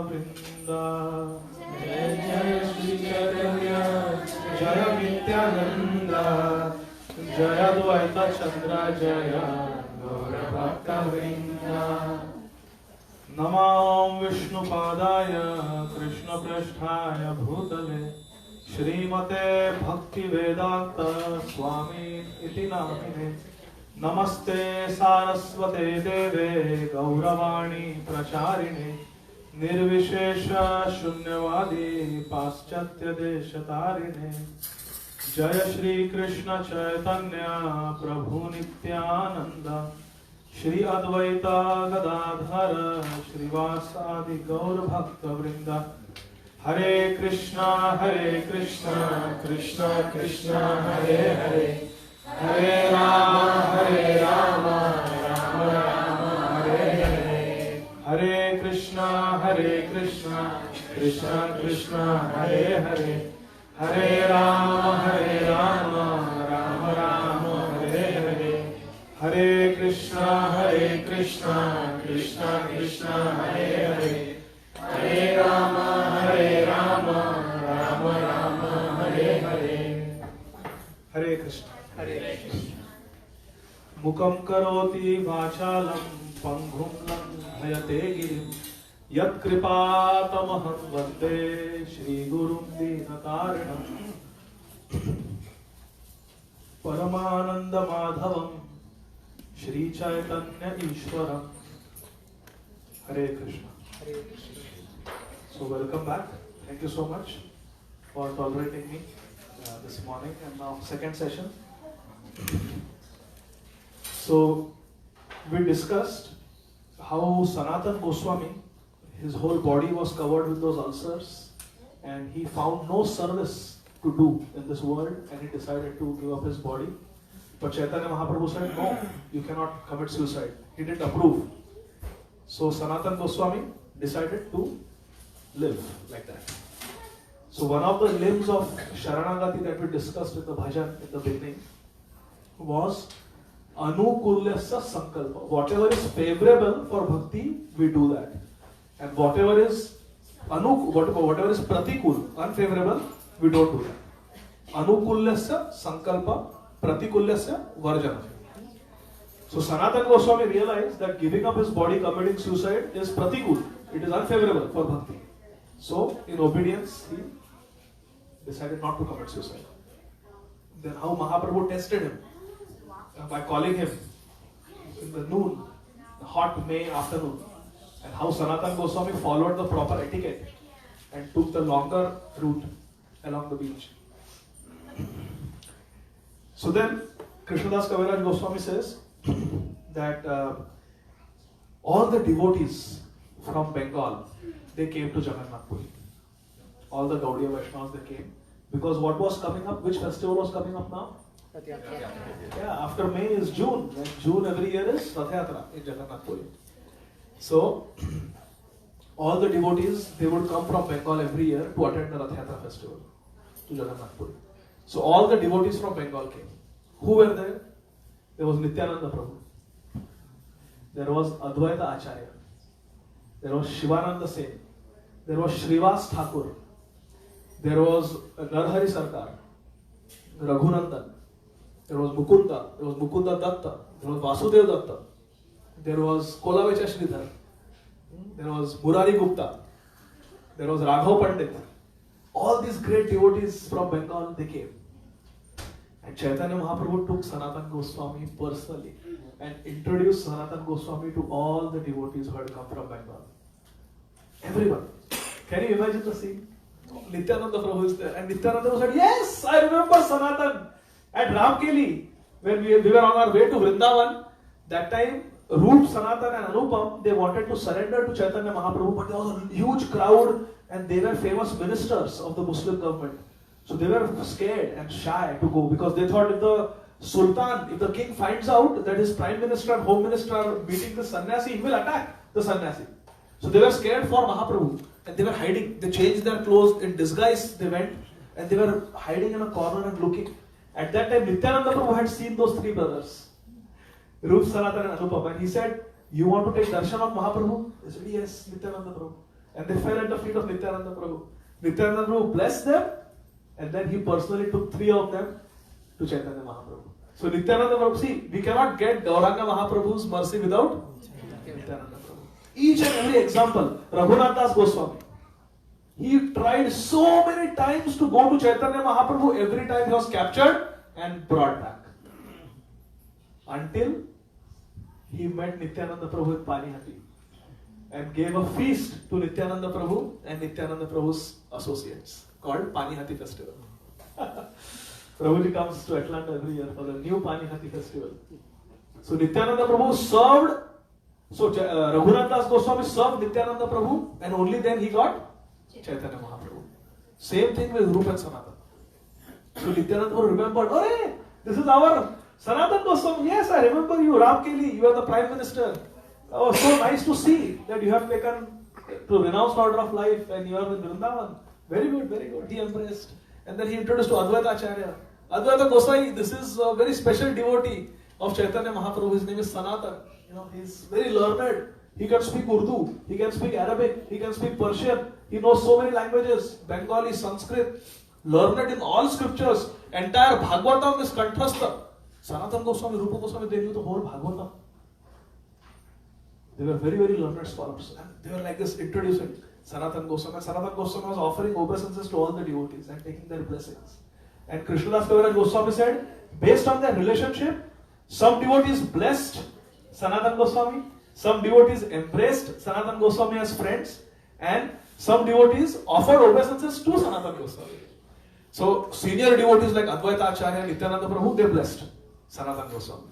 Vrinda. Jai Jai Shri Chaitanya, Jaya Nityananda, Jaya Advaita Chandra, Jaya Gaura Bhakta Vrinda. Namam Vishnu Padaya, Krishna Prasthaya Bhutale, Shrimate Bhakti Vedanta Swami Iti Namine. Namaste Saraswate Deve Gauravani Pracharine Nirvishesha Shunyavadi Paschatya Deshatarine. Jaya Shri Krishna Chaitanya Prabhu Nityananda, Shri Advaita Gadadhara Shrivasadi Gaur Bhakta Vrinda. Hare Krishna Krishna Krishna Hare Hare, Hare Rama Rama Rama Hare Hare. Hare Krishna Krishna Krishna Hare Hare, Hare Rama Rama Rama Hare Hare. Hare Krishna Krishna Krishna Hare Hare, Hare Rama Rama Rama Hare Hare. Hare Krishna. Mukam karoti vachalam panghum langhayate girim yat kripatamaham vande Shri Gurum Dinatarinam Paramananda Madhavam Shri Chaitanya Ishwaram. Hare Krishna. So welcome back. Thank you so much for tolerating me this morning, and now second session. So we discussed how Sanatan Goswami, his whole body was covered with those ulcers, and he found no service to do in this world, and he decided to give up his body. But Chaitanya Mahaprabhu said, no, you cannot commit suicide. He didn't approve. So Sanatan Goswami decided to live like that. So one of the limbs of Sharanagati that we discussed in the bhajan in the beginning was Anukulyasya Sankalpa. Whatever is favorable for bhakti, we do that. And whatever is pratikul, unfavorable, we don't do that. Anukulyasya Sankalpa, Pratikulyasya Varjana. So Sanatan Goswami realized that giving up his body, committing suicide is pratikul. It is unfavorable for bhakti. So in obedience, he decided not to commit suicide. Then how Mahaprabhu tested him? By calling him in the noon, the hot May afternoon. And how Sanatan Goswami followed the proper etiquette and took the longer route along the beach. So then Krishnadas Kaviraj Goswami says that all the devotees from Bengal, they came to Jagannath Puri. All the Gaudiya Vaishnavas, they came. Because what was coming up? Which festival was coming up now? Yeah, after May is June. And June every year is Rath Yatra in Jagannath Puri. So, all the devotees, they would come from Bengal every year to attend the Rath Yatra festival to Jagannath Puri. So, all the devotees from Bengal came. Who were there? There was Nityananda Prabhu. There was Advaita Acharya. There was Shivananda Sen. There was Shrivas Thakur. There was Narhari Sarkar. Raghunandan. There was Mukunda. There was Mukunda Datta. There was Vasudev Datta. There was Kolavecha Sridhar. There was Murari Gupta. There was Raghav Pandit. All these great devotees from Bengal, they came. And Chaitanya Mahaprabhu took Sanatan Goswami personally and introduced Sanatan Goswami to all the devotees who had come from Bengal. Everyone. Can you imagine the scene? Nityananda Prabhu is there. And Nityananda said, yes, I remember Sanatan at Ramkeli. When we were on our way to Vrindavan, that time Roop, Sanatan and Anupam, they wanted to surrender to Chaitanya Mahaprabhu, but there was a huge crowd and they were famous ministers of the Muslim government. So they were scared and shy to go because they thought if the Sultan, if the king finds out that his prime minister and home minister are meeting the sannyasi, he will attack the sannyasi. So they were scared for Mahaprabhu and they were hiding. They changed their clothes in disguise, they went and they were hiding in a corner and looking. At that time, Nityananda Prabhu had seen those three brothers, Roop, Sanatan and Anupam, and he said, you want to take darshan of Mahaprabhu? They said, yes, Nityananda Prabhu. and they fell at the feet of Nityananda Prabhu. Nityananda Prabhu blessed them, and then he personally took 3 of them to Chaitanya Mahaprabhu. So Nityananda Prabhu, see, we cannot get Gauranga Mahaprabhu's mercy without Nityananda Prabhu. Each and every example, Raghunath Das Goswami, he tried so many times to go to Chaitanya Mahaprabhu. Every time he was captured and brought back. Until he met Nityananda Prabhu in Panihati and gave a feast to Nityananda Prabhu and Nityananda Prabhu's associates called Panihati Festival. Prabhuji comes to Atlanta every year for the new Panihati Festival. So Nityananda Prabhu served, Raghunath Das Goswami served Nityananda Prabhu, and only then he got Chaitanya Mahaprabhu. Same thing with Rupa and Sanatan. So Nityananda Prabhu remembered, oh, this is our Sanatan Goswami. Yes, I remember you, Ram Keli, you are the Prime Minister. Oh, so nice to see that you have taken to renounce order of life and you are in Vrindavan. Very good, very good. He embraced. And then he introduced to Advaita Acharya. Advaita Gosai, this is a very special devotee of Chaitanya Mahaprabhu. His name is Sanatan. He is very learned. He can speak Urdu, he can speak Arabic, he can speak Persian. He knows so many languages, Bengali, Sanskrit, learned in all scriptures. Entire Bhagavatam is kanthastha. Sanatan Goswami, Rupa Goswami, they knew the whole Bhagavatam. They were very, very learned scholars. And they were like this introducing Sanatan Goswami. And Sanatan Goswami was offering obeisances to all the devotees and taking their blessings. And Krishnadas Kaviraj Goswami said, based on their relationship, some devotees blessed Sanatan Goswami, some devotees embraced Sanatan Goswami as friends, and some devotees offered obeisances to Sanatan Goswami. So senior devotees like Advaita Acharya, Nityananda Prabhu, they blessed Sanatan Goswami.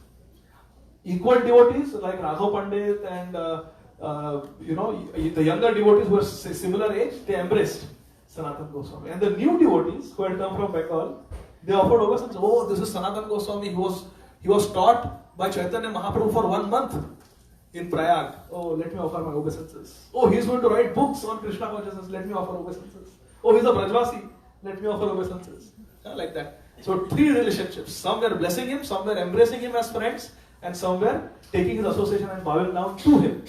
Equal devotees like Raghav Pandit and the younger devotees who were similar age, they embraced Sanatan Goswami. And the new devotees who had come from Bengal, they offered obeisances. Oh, this is Sanatan Goswami. He was taught by Chaitanya Mahaprabhu for 1 month in Prayag. Oh, let me offer my obeisances. Oh, he is going to write books on Krishna consciousness. Let me offer obeisances. Oh, he is a Brajvasi. Let me offer obeisances. Like that. So 3 relationships. Some were blessing him, some were embracing him as friends, and some were taking his association and bowing down to him.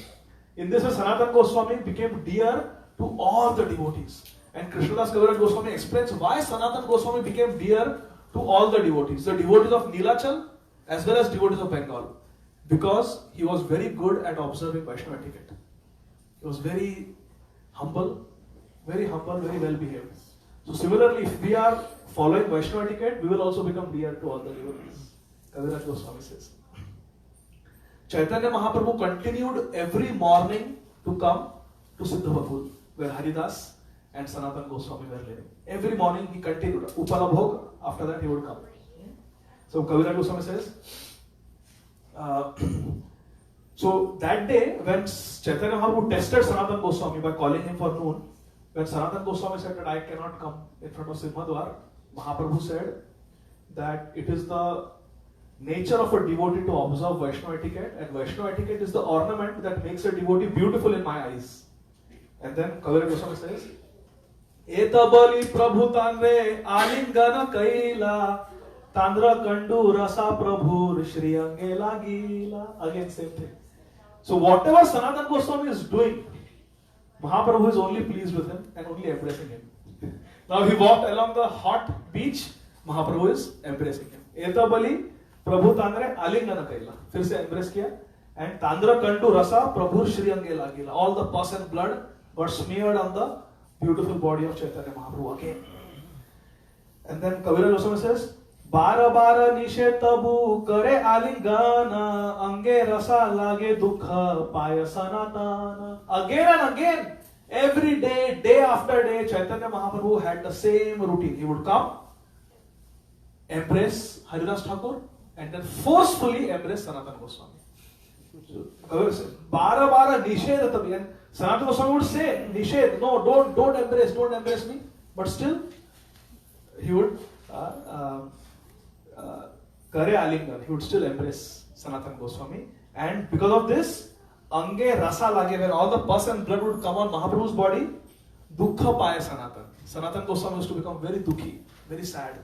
In this way, Sanatan Goswami became dear to all the devotees. And Krishnadas Kaviraj Goswami explains why Sanatan Goswami became dear to all the devotees of Nilachal as well as devotees of Bengal. Because he was very good at observing Vaishnava etiquette. He was very humble, very well behaved. So similarly, if we are following Vaishnava etiquette, we will also become dear to all the devotees. Kaviraj Goswami says. Chaitanya Mahaprabhu continued every morning to come to Siddhabakul, where Haridas and Sanatan Goswami were living. Every morning he continued. Upalabhog, after that he would come. So Kaviraj Goswami says, so that day when Chaitanya Mahaprabhu tested Sanatan Goswami by calling him for noon, when Sanatan Goswami said that I cannot come in front of Simhadwar, Mahaprabhu said that it is the nature of a devotee to observe Vaishnava etiquette, and Vaishnava etiquette is the ornament that makes a devotee beautiful in my eyes. And then Kaviraj Goswami says, Etabali Prabhu Tanre Alingana Kaila Tandra Kandu Rasa Prabhu Shri Angela Gila. Again, same thing. So whatever Sanatan Goswami is doing, Mahaprabhu is only pleased with him and only embracing him. Now he walked along the hot beach, Mahaprabhu is embracing him. Etabali Prabhu Tandre Alingana Kaila. फिर से embrace किया. And Tandra Kandu Rasa Prabhu Shri Angela Gila. All the pus and blood got smeared on the beautiful body of Chaitanya Mahaprabhu again. And then Kaviraj Goswami says, Bara bara nishe tabu kare alingana ange rasa lage dukha paya sanatana. Again and again, every day, day after day, Chaitanya Mahaprabhu had the same routine. He would come, embrace Haridas Thakur, and then forcefully embrace Sanatan Goswami. Kaviraj says, Bara bara nishe tabu. And Sanatan Goswami would say, Nishad, no, don't embrace me. But still, he would Kare Alingan, he would still embrace Sanatan Goswami. And because of this, Ange Rasa Lage, when all the pus and blood would come on Mahaprabhu's body, Dukha Paya Sanatan. Sanatan Goswami used to become very dukhi, very sad,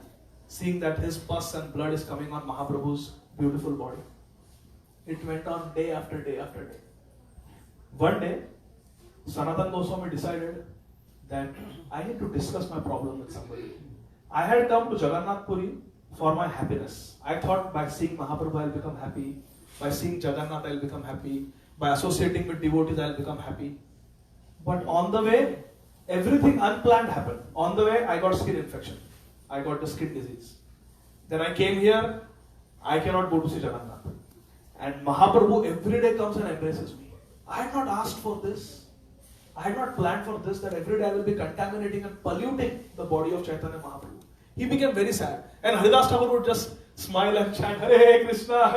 seeing that his pus and blood is coming on Mahaprabhu's beautiful body. It went on day after day after day. One day, Sanatan Goswami decided that I need to discuss my problem with somebody. I had come to Jagannath Puri for my happiness. I thought by seeing Mahaprabhu I'll become happy, by seeing Jagannath I'll become happy, by associating with devotees I'll become happy. But on the way, everything unplanned happened. On the way, I got skin infection. I got the skin disease. Then I came here, I cannot go to see Jagannath. And Mahaprabhu every day comes and embraces me. I had not asked for this. I had not planned for this, that every day I will be contaminating and polluting the body of Chaitanya Mahaprabhu. He became very sad. And Haridas Thakur would just smile and chant, Hare Krishna,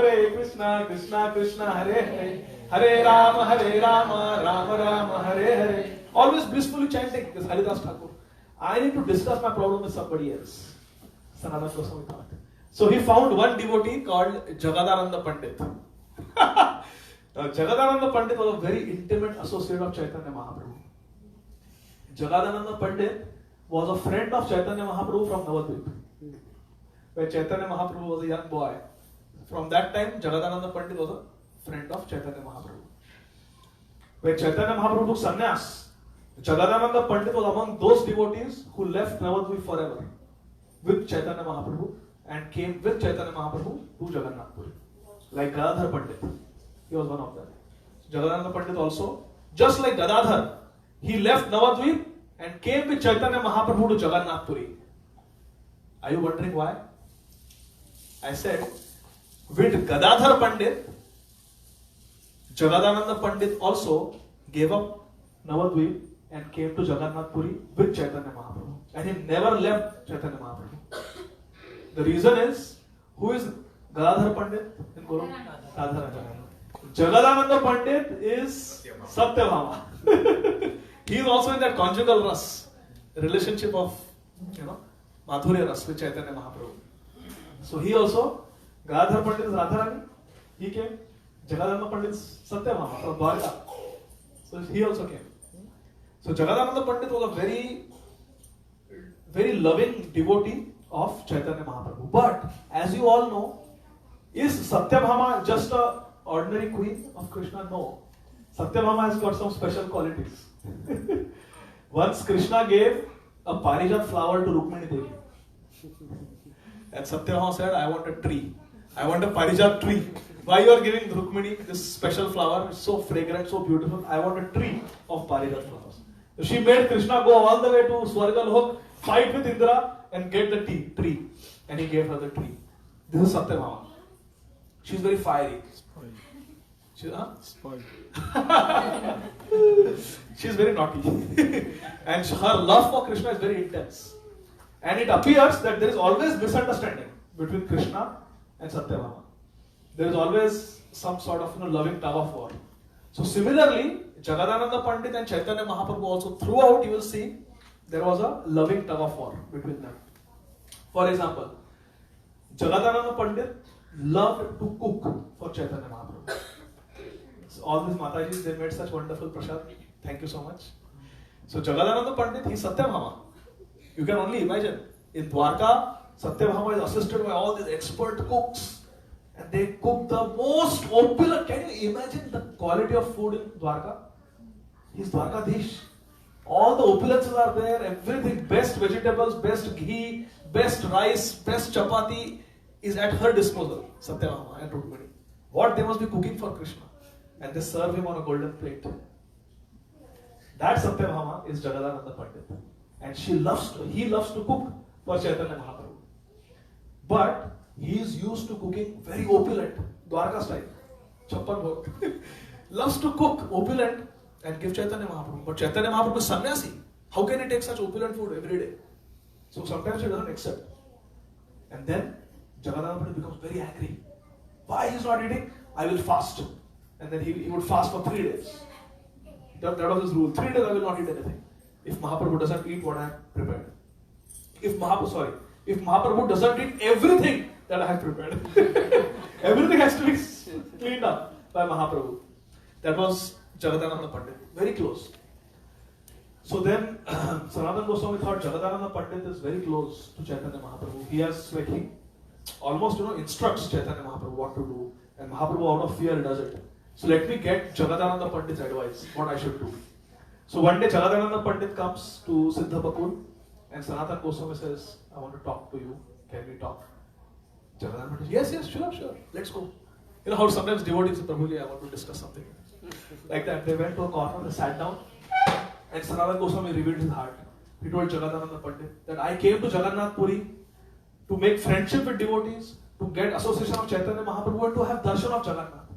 Krishna Krishna, Hare Hare, Hare Rama, Rama Rama, Hare Hare. Always blissfully chanting this Haridas Thakur. I need to discuss my problem with somebody else. Sanatana Goswami thought. So he found one devotee called Jagadananda Pandit. Jagadananda Pandit was a very intimate associate of Chaitanya Mahaprabhu. Jagadananda Pandit was a friend of Chaitanya Mahaprabhu from Navadvip. When Chaitanya Mahaprabhu was a young boy, from that time Jagadananda Pandit was a friend of Chaitanya Mahaprabhu. When Chaitanya Mahaprabhu took sannyas, Jagadananda Pandit was among those devotees who left Navadvip forever with Chaitanya Mahaprabhu and came with Chaitanya Mahaprabhu to Jagannath Puri. Like Gadadhar Pandit, he was one of them. Jagadananda Pandit also, just like Gadadhar, he left Navadvip and came with Chaitanya Mahaprabhu to Jagannath Puri. Are you wondering why? I said, with Gadadhar Pandit, Jagadananda Pandit also gave up Navadvip and came to Jagannath Puri with Chaitanya Mahaprabhu. And he never left Chaitanya Mahaprabhu. The reason is, who is Gadadhar Pandit in Guru? Jagadananda Pandit is Satyabhama. He is also in that conjugal ras, relationship of, Madhurya ras with Chaitanya Mahaprabhu. So he also, Gadadhar Pandit is Radharani, he came. Jagadananda Pandit is Satyabhama from Dwarka. So he also came. So Jagadananda Pandit was a very, very loving devotee of Chaitanya Mahaprabhu. But as you all know, is Satyabhama just a ordinary queen of Krishna? No. Satyabhama has got some special qualities. Once Krishna gave a Parijat flower to Rukmini Devi. And Satyabhama said, I want a tree. I want a Parijat tree. Why you are giving Rukmini this special flower? It's so fragrant, so beautiful. I want a tree of Parijat flowers. So she made Krishna go all the way to Swargalok, fight with Indra and get the tree. And he gave her the tree. This is Satyabhama. She's very fiery. Spoiled. She's very naughty. And her love for Krishna is very intense. And it appears that there is always misunderstanding between Krishna and Satyabhama. There is always some sort of loving tug of war. So similarly, Jagadananda Pandit and Chaitanya Mahaprabhu also, throughout you will see there was a loving tug of war between them. For example, Jagadananda Pandit loved to cook for Chaitanya Mahaprabhu. So all these Matajis, they made such wonderful prasad. Thank you so much. So Jagadananda Pandit, he's Satyabhama. You can only imagine. In Dwarka, Satyabhama is assisted by all these expert cooks. And they cook the most opulent. Can you imagine the quality of food in Dwarka? He's Dwarkadish. All the opulences are there, everything, best vegetables, best ghee, best rice, best chapati is at her disposal, Satyabhama and Rukmini. What they must be cooking for Krishna. And they serve him on a golden plate. That Satyabhama is Jagadananda Pandit. And he loves to cook for Chaitanya Mahaprabhu. But he is used to cooking very opulent, Dwarka style, Chappan Bhog. Loves to cook opulent and give Chaitanya Mahaprabhu. But Chaitanya Mahaprabhu is sannyasi. How can he take such opulent food every day? So sometimes he doesn't accept. And then Jagadananda Pandit becomes very angry. Why he is not eating? I will fast. And then he would fast for 3 days. That was his rule. 3 days I will not eat anything. If Mahaprabhu doesn't eat what I have prepared. If Mahaprabhu doesn't eat everything that I have prepared. Everything has to be cleaned up by Mahaprabhu. That was Jagadananda Pandit. Very close. So then Sanatana Goswami thought Jagadananda Pandit is very close to Chaitanya Mahaprabhu. He has he almost instructs Chaitanya Mahaprabhu what to do. And Mahaprabhu out of fear does it. So let me get Jagadananda Pandit's advice, what I should do. So one day Jagadananda Pandit comes to Siddha Bakul and Sanatana Goswami says, I want to talk to you. Can we talk? Jagadananda Pandit, yes, sure, let's go. You know how sometimes devotees say, Prabhuji, I want to discuss something. Like that, they went to a corner, they sat down, and Sanatana Goswami revealed his heart. He told Jagadananda Pandit that I came to Jagannath Puri to make friendship with devotees, to get association of Chaitanya Mahaprabhu and to have darshan of Jagannath.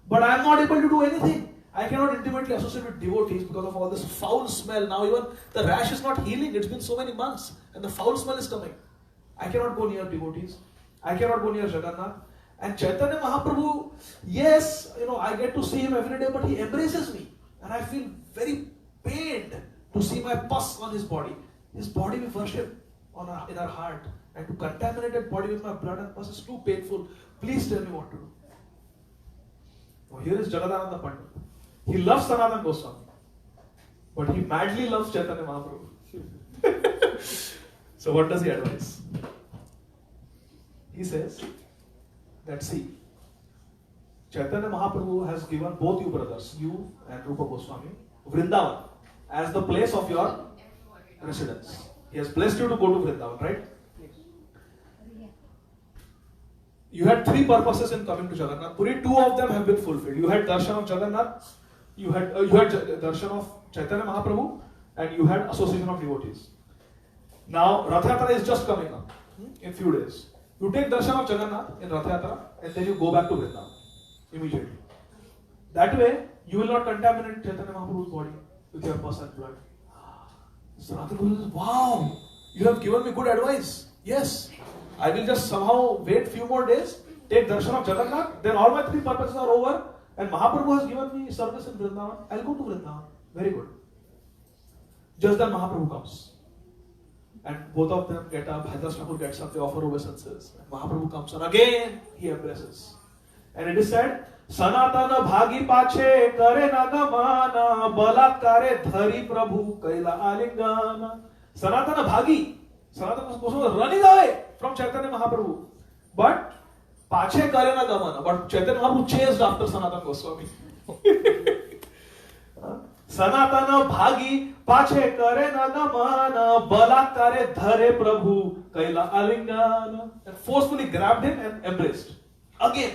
But I am not able to do anything. I cannot intimately associate with devotees because of all this foul smell. Now even the rash is not healing. It's been so many months and the foul smell is coming. I cannot go near devotees. I cannot go near Jagannath. And Chaitanya Mahaprabhu, yes, I get to see him every day, but he embraces me. And I feel very pained to see my pus on his body. His body we worship in our heart. And to contaminate that body with my blood and pus is too painful. Please tell me what to do. Now here is Jagadananda Pandit. He loves Sanatana Goswami. But he madly loves Chaitanya Mahaprabhu. So what does he advise? He says that see, Chaitanya Mahaprabhu has given both you brothers, you and Rupa Goswami, Vrindavan as the place of your residence. He has blessed you to go to Vrindavan, right? You had three purposes in coming to Jagannath Puri. Two of them have been fulfilled. You had darshan of Jagannath, you had darshan of Chaitanya Mahaprabhu, and you had association of devotees. Now Rath Yatra is just coming up in few days. You take darshan of Jagannath in Rath Yatra and then you go back to Vrindavan immediately. That way you will not contaminate Chaitanya Mahaprabhu's body with your pus and blood. Sanatana Goswami says, wow, you have given me good advice. Yes, I will just somehow wait few more days, take darshan of Jagannath, then all my three purposes are over, and Mahaprabhu has given me service in Vrindavan. I'll go to Vrindavan. Very good. Just then Mahaprabhu comes. And both of them get up, Hadas Thakur gets up, they offer obeisances. And Mahaprabhu comes and again he embraces. And it is said, Sanatana bhagi pache kare nagamana balatkare dhari prabhu kaila alingana. Sanatana bhagi. Sanatana Goswami was running away from Chaitanya Mahaprabhu. But pache kare nagamana. But Chaitanya Mahaprabhu chased after Sanatana Goswami. Sanatana bhagi pache kare nagamana balatkare dhare prabhu kaila alingana. And forcefully grabbed him and embraced. Again.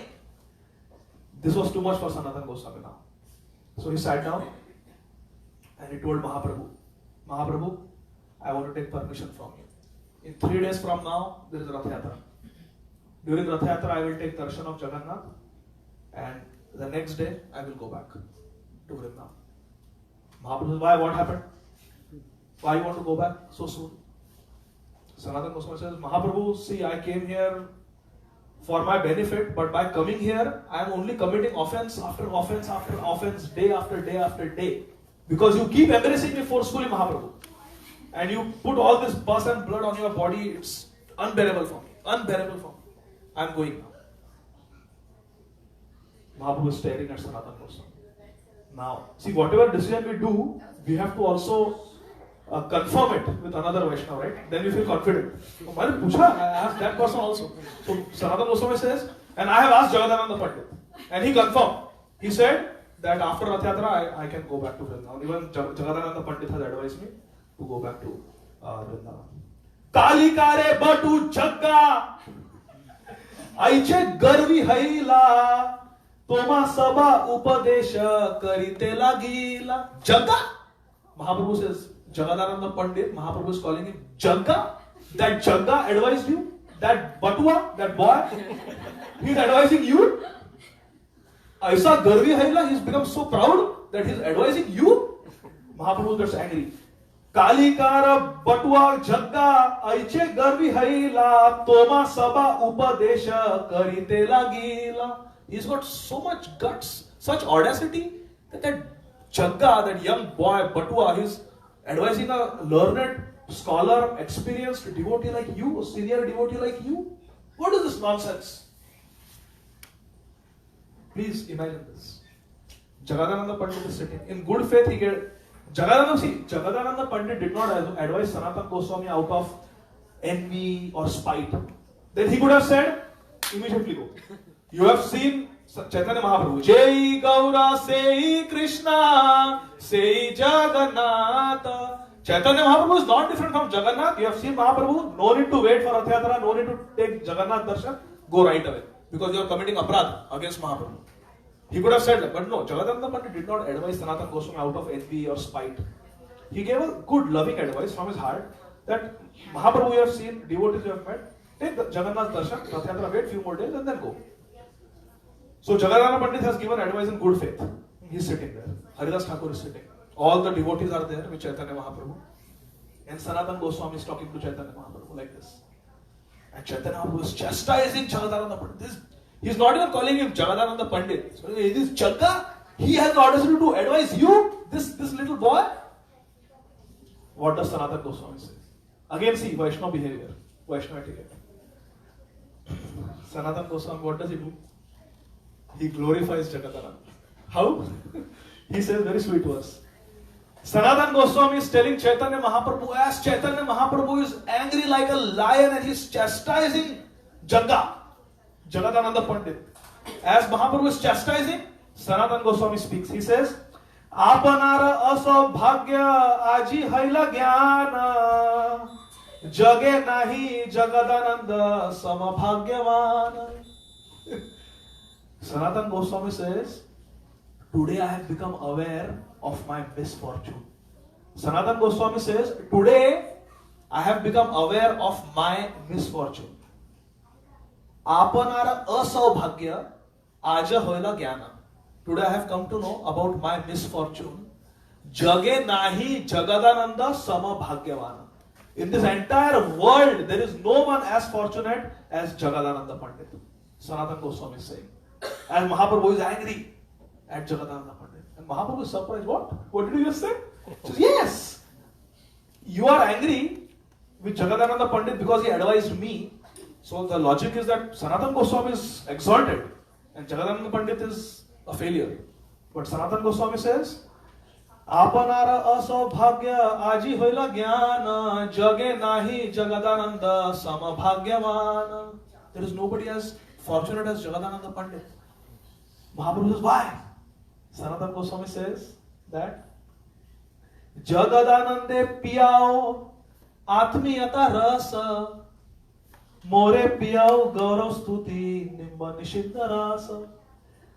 This was too much for Sanatana Goswami now. So he sat down and he told Mahaprabhu, Mahaprabhu, I want to take permission from you. In 3 days from now, there is Rath Yatra. During Rath Yatra, I will take darshan of Jagannath and the next day, I will go back to Vrindavan. Mahaprabhu says, why? What happened? Why you want to go back so soon? Sanatana Goswami says, Mahaprabhu, see, I came here for my benefit, but by coming here, I am only committing offense after offense after offense, day after day after day. Because you keep embracing me forcefully, Mahaprabhu. And you put all this pus and blood on your body, it's unbearable for me. Unbearable for me. I am going now. Mahaprabhu is staring at Sanatana Goswami. Now, see, whatever decision we do, we have to also confirm it with another Vaishnava, right? Then we feel confident. I asked that person also. So Sanatana Goswami says, and I have asked Jagadananda Pandit, and he confirmed. He said that after Rath Yatra, I can go back to Vrindavan. Even Jagadananda Pandit has advised me to go back to Vrindavan. Kalikare batu jagga aiche garvi haila toma sabha upadesha karite lagila. Jagga? Mahaprabhu says, Jagadananda Pandit, Mahaprabhu is calling him Jagga. That Jagga advised you? That Batua, that boy, he's advising you? Aisa Garvi Haila, he's become so proud that he's advising you? Mahaprabhu gets angry. Kalikara Batua Jagga Aiche Garvi Haila Toma Sabha Upadesha Karite Lagila. He's got so much guts, such audacity that Jagga, that young boy Batua, he's advising a learned scholar, experienced devotee like you, a senior devotee like you. What is this nonsense? Please imagine this. Jagadananda Pandit is sitting. In good faith, he get Jagadananda Pandit did not advise Sanatana Goswami out of envy or spite. Then he could have said, immediately go. You have seen Chaitanya Mahaprabhu, Jai Gaura Sei Krishna Sei Jagannatha. Chaitanya Mahaprabhu is not different from Jagannath. You have seen Mahaprabhu, no need to wait for Rath Yatra, no need to take Jagannath darshan, go right away. Because you are committing aparadha against Mahaprabhu. He could have said that, but no, Jagadananda Pandit did not advise Sanatana Goswami out of envy or spite. He gave a good loving advice from his heart that Mahaprabhu you have seen, devotees you have met, take the Jagannath darshan, Rath Yatra, wait few more days and then go. So Jagadananda Pandit has given advice in good faith. He is sitting there. Haridas Thakur is sitting. All the devotees are there with Chaitanya Mahaprabhu. And Sanatana Goswami is talking to Chaitanya Mahaprabhu like this. And Chaitanya Mahaprabhu is chastising Jagadananda Pandit. He is not even calling him Jagadananda Pandit. So it is Jaga. He has the audacity to advise you, this little boy. What does Sanatana Goswami say? Again, see Vaishnava behavior, Vaishnava etiquette. Sanatana Goswami, what does he do? He glorifies Jagadananda. How? He says very sweet verse. Sanatana Goswami is telling Chaitanya Mahaprabhu, as Chaitanya Mahaprabhu is angry like a lion and he is chastising Jagadananda Pandit. As Mahaprabhu is chastising, Sanatana Goswami speaks. He says, Apanara asaubhagya aji haila jnana jage nahi Jagadananda samabhagyavana. Sanatana Goswami says, today I have become aware of my misfortune. Sanatana Goswami says, today I have become aware of my misfortune. Apanara asaubhagya aja hoila jnana. Today I have come to know about my misfortune. Jage nahi Jagadananda samabhagyavana. In this entire world, there is no one as fortunate as Jagadananda Pandit. Sanatana Goswami is saying. And Mahaprabhu is angry at Jagadananda Pandit. And Mahaprabhu is surprised. What did you just say? He says, yes. You are angry with Jagadananda Pandit because he advised me. So the logic is that Sanatana Goswami is exalted and Jagadananda Pandit is a failure. But Sanatana Goswami says, Apanara asaubhagya aji hoila jnana jage nahi Jagadananda samabhagyavana. There is nobody as fortunate as Jagadananda Pandit. Mahaprabhu says, why? Sanatana Goswami says that Jagadanande piyao atmiyata rasa more piyao gaurav stuti nimba nishinda rasa.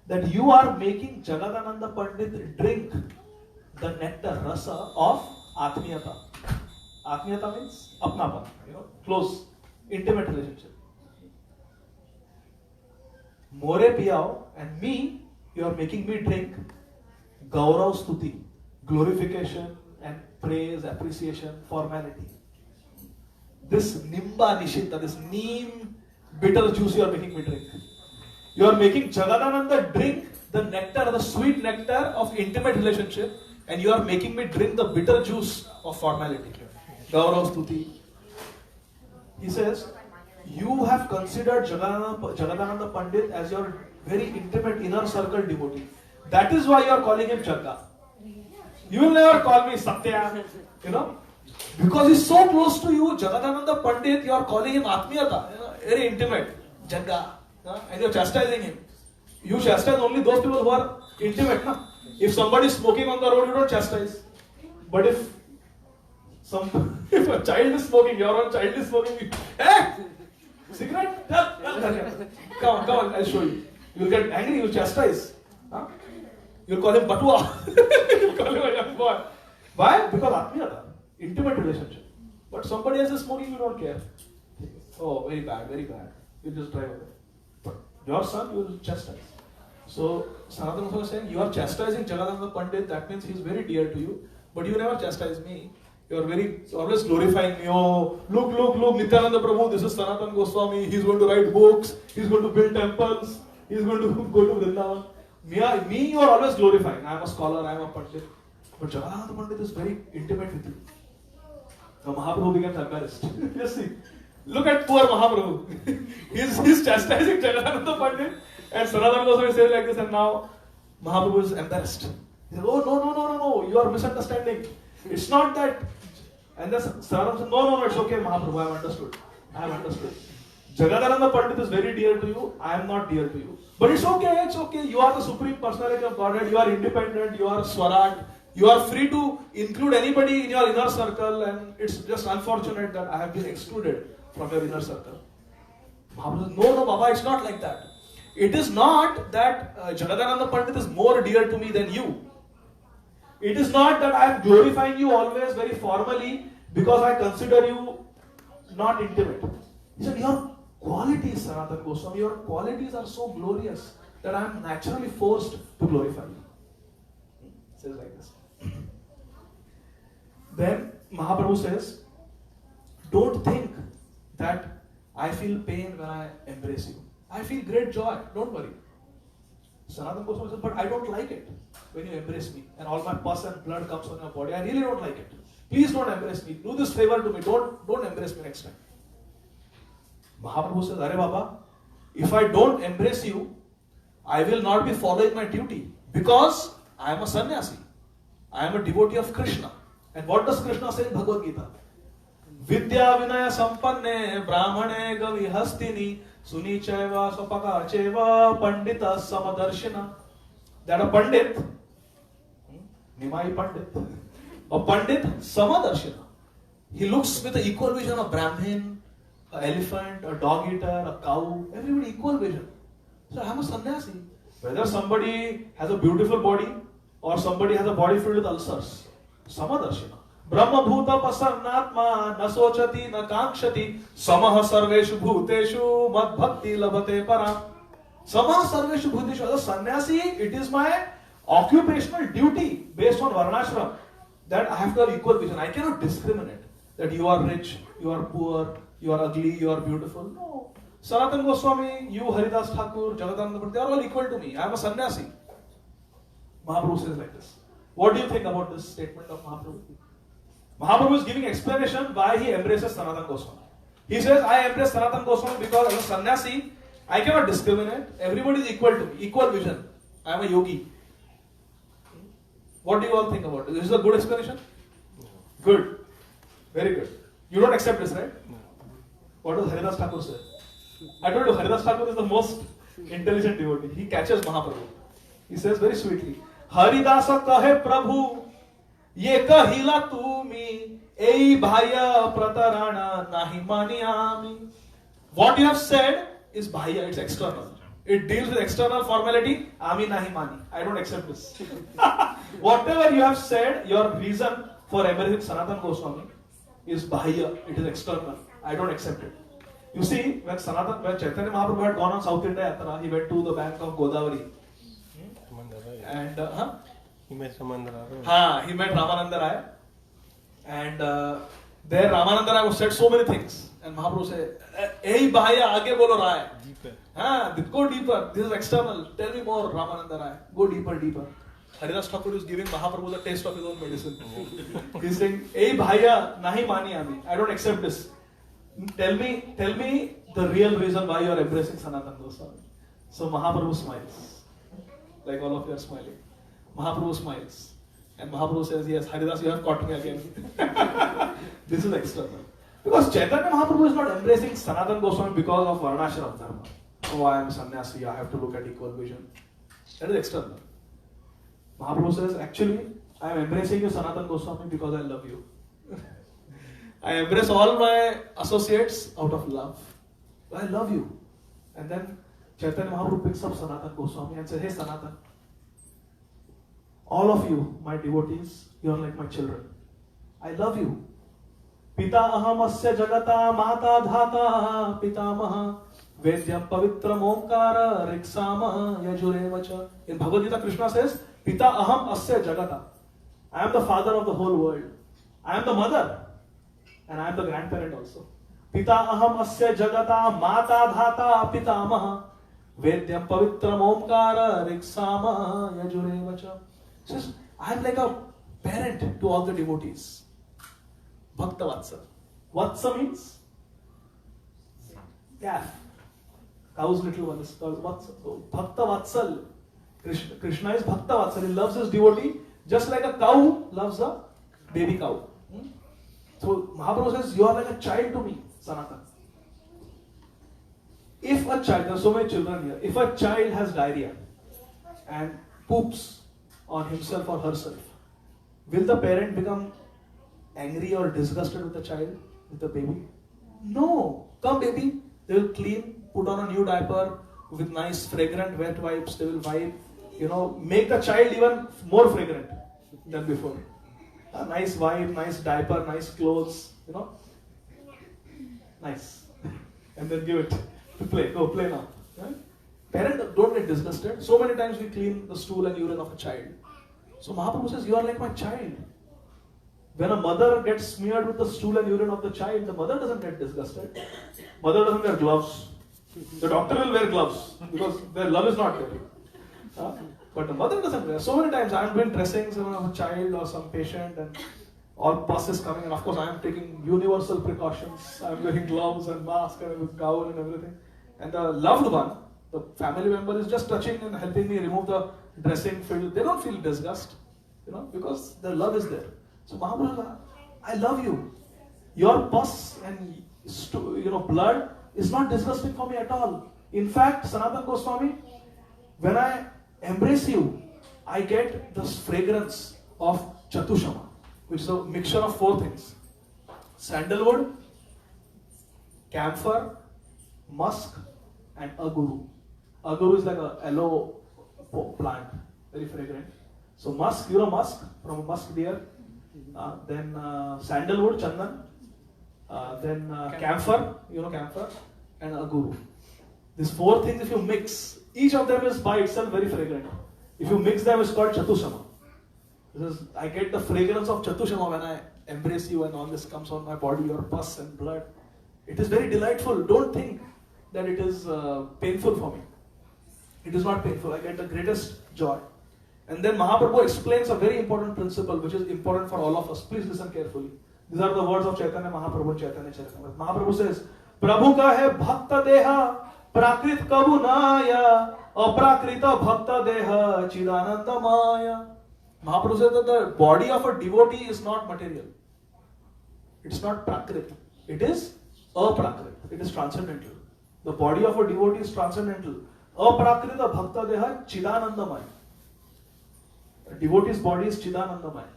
That you are making Jagadananda Pandit drink the nectar rasa of atmiyata. Atmiyata means apnapan, close, intimate relationship. More piyao, and me, you are making me drink gaurav stuti, glorification and praise, appreciation, formality. This nimba nishinta, this neem bitter juice you are making me drink. You are making Jagadananda drink the nectar, the sweet nectar of intimate relationship, and you are making me drink the bitter juice of formality. Gaurav stuti. He says, you have considered Jagadananda Pandit as your very intimate inner circle devotee. That is why you are calling him Jaga. You will never call me Satya, because he's so close to you, Jagadananda Pandit, you are calling him Atmiyata, very intimate, Jaga, and you are chastising him. You chastise only those people who are intimate. If somebody is smoking on the road, you don't chastise. But if a child is smoking, your own child is smoking, hey! Cigarette? Come on, I'll show you. You'll get angry, you'll chastise. You'll call him Batua. You'll call him a young boy. Why? Because Atmiyata, intimate relationship. But somebody else is smoking, you don't care. Oh, very bad, very bad. You just drive away. But your son, you will chastise. So, Sanatana Goswami is saying, you are chastising Jagadananda Pandit, that means he is very dear to you. But you never chastise me. You are always glorifying me. Oh, look, Nityananda Prabhu, this is Sanatana Goswami. He's going to write books. He's going to build temples. He's going to go to Vrindavan. Me, you are always glorifying. I am a scholar, I am a Pandit. But Jagadananda Pandit is very intimate with you. Now Mahaprabhu becomes embarrassed. Just see. Look at poor Mahaprabhu. he's chastising Jagadananda Pandit. And Sanatana Goswami says like this, and now Mahaprabhu is embarrassed. He says, oh, no, you are misunderstanding. It's not that. And then Sanatana says, no, it's okay, Mahaprabhu, I have understood. Jagadananda Pandit is very dear to you, I am not dear to you. But it's okay. You are the Supreme Personality of Godhead, you are independent, you are Swarat, you are free to include anybody in your inner circle, and it's just unfortunate that I have been excluded from your inner circle. Mahaprabhu says, no, Baba, it's not like that. It is not that Jagadananda Pandit is more dear to me than you. It is not that I am glorifying you always very formally because I consider you not intimate. He said, your qualities, Sanatana Goswami, your qualities are so glorious that I am naturally forced to glorify you. He says like this. Then Mahaprabhu says, don't think that I feel pain when I embrace you. I feel great joy, don't worry. Sanatana Goswami says, but I don't like it when you embrace me and all my pus and blood comes on your body. I really don't like it. Please don't embrace me. Do this favor to me. Don't embrace me next time. Mahaprabhu says, Arey Baba, if I don't embrace you, I will not be following my duty because I am a sannyasi. I am a devotee of Krishna. And what does Krishna say in Bhagavad Gita? Vidya vinaya sampanne brahmane gavi hastini suni chaiva swapaka chaiva pandita samadarshina. That a pandit, Nimai Pandit, a pandit samadarshina. He looks with the equal vision of Brahmin, an elephant, a dog eater, a cow, everybody equal vision. So I am a sannyasi. Whether somebody has a beautiful body or somebody has a body filled with ulcers, samadarshina. Brahma bhuta pasannatma na sochati na kankshati samaha sarveshu bhuteshu mad bhakti labhate param. Samaha sarveshu bhuteshu. As a sannyasi, it is my occupational duty based on varnashram that I have to have equal vision. I cannot discriminate that you are rich, you are poor, you are ugly, you are beautiful. No. Sanatana Goswami, you, Haridas Thakur, Jagadananda Pandit, they are all equal to me. I am a sannyasi. Mahaprabhu says like this. What do you think about this statement of Mahaprabhu? Mahaprabhu is giving explanation why he embraces Sanatana Goswami. He says, I embrace Sanatana Goswami because as a sannyasi, I cannot discriminate. Everybody is equal to me, equal vision. I am a yogi. What do you all think about it? This is a good explanation? No. Good. Very good. You don't accept this, right? No. What does Haridas Thakur say? I told you, Haridas Thakur is the most intelligent devotee. He catches Mahaprabhu. He says very sweetly, Haridasa kahe Prabhu, ye kahila tumi, ei bhaya pratarana nahi maniyami. What you have said is bhaya, it's external. It deals with external formality, ami nahi mani. I don't accept this. Whatever you have said, your reason for embracing Sanatana Goswami is bahya, it is external. I don't accept it. You see, when Chaitanya Mahaprabhu had gone on South India Yatra, he went to the bank of Godavari. And he met Ramananda. He met Ramananda Rai. And there Ramananda Rai said so many things. And Mahaprabhu said, Ei bahaya, aage bolo Rai. Deeper. Go deeper. This is external. Tell me more, Ramananda Rai. Go deeper. Haridas Thakur is giving Mahaprabhu the taste of his own medicine. He's saying, Ei bhaiya, nahi mani ami. I don't accept this. Tell me the real reason why you are embracing Sanatana Goswami. So Mahaprabhu smiles. Like all of you are smiling. Mahaprabhu smiles. And Mahaprabhu says, yes, Haridas, you have caught me again. This is external. Because Chaitanya Mahaprabhu is not embracing Sanatana Goswami because of Varnashram Dharma. Oh, I am sannyasi, I have to look at equal vision. That is external. Mahaprabhu says, actually, I am embracing you, Sanatana Goswami, because I love you. I embrace all my associates out of love. I love you. And then Chaitanya Mahaprabhu picks up Sanatana Goswami and says, hey Sanatana, all of you, my devotees, you are like my children. I love you. Pita ahamasya jagata mata dhata pitamaha vedyam pavitram omkara riksama yajurevacha. In Bhagavad Gita, Krishna says, Pita aham asya jagata. I am the father of the whole world. I am the mother. And I am the grandparent also. Pita aham asya jagata mata dhata pitamaha vedyam pavitram omkara riksama yajurevacha. Says, I am like a parent to all the devotees. Bhakta Vatsal. Vatsa means calf. Cow's little one is called Vatsa. So Bhakta Vatsal. Krishna is Bhakta Vatsal. He loves his devotee just like a cow loves a baby cow. So Mahaprabhu says, you are like a child to me, Sanatana. if a child, there are so many children here, if a child has diarrhea and poops on himself or herself, will the parent become angry or disgusted with the child, with the baby? No. Come baby, they will clean, put on a new diaper with nice fragrant wet wipes, they will wipe, make the child even more fragrant than before. A nice wipe, nice diaper, nice clothes, nice. And then give it to play. Go play now. Right? Parents don't get disgusted. So many times we clean the stool and urine of a child. So Mahaprabhu says, you are like my child. When a mother gets smeared with the stool and urine of the child, the mother doesn't get disgusted. Mother doesn't wear gloves. The doctor will wear gloves because their love is not there. But the mother doesn't wear. So many times I am doing dressings of a child or some patient and all pus is coming, and of course I am taking universal precautions. I am wearing gloves and mask and gown and everything. And the loved one, the family member, is just touching and helping me remove the dressing film. They don't feel disgust, because their love is there. So Mahaprabhu, I love you. Your pus and blood is not disgusting for me at all. In fact, Sanatana Goswami, when I embrace you, I get this fragrance of Chatushama, which is a mixture of 4 things: sandalwood, camphor, musk, and aguru. Aguru is like a aloe plant, very fragrant. So musk, musk from a musk deer, then sandalwood, chandan, then camphor, camphor, and aguru. These 4 things, if you mix, each of them is by itself very fragrant. If you mix them, it's called Chatushama. I get the fragrance of Chatushama when I embrace you and all this comes on my body, your pus and blood. It is very delightful. Don't think that it is painful for me. It is not painful. I get the greatest joy. And then Mahaprabhu explains a very important principle which is important for all of us. Please listen carefully. These are the words of Chaitanya Mahaprabhu, Chaitanya Charitamrita. Mahaprabhu says, Prabhu ka hai bhakta deha, prakrit kabu naya, aprakrita bhakta deha, chidananda maya. Mahaprabhu says that the body of a devotee is not material. It's not prakrit. It is aprakrit. It is transcendental. The body of a devotee is transcendental. Aprakrita bhakta deha, chidanandamaya. A devotee's body is chidanandamaya.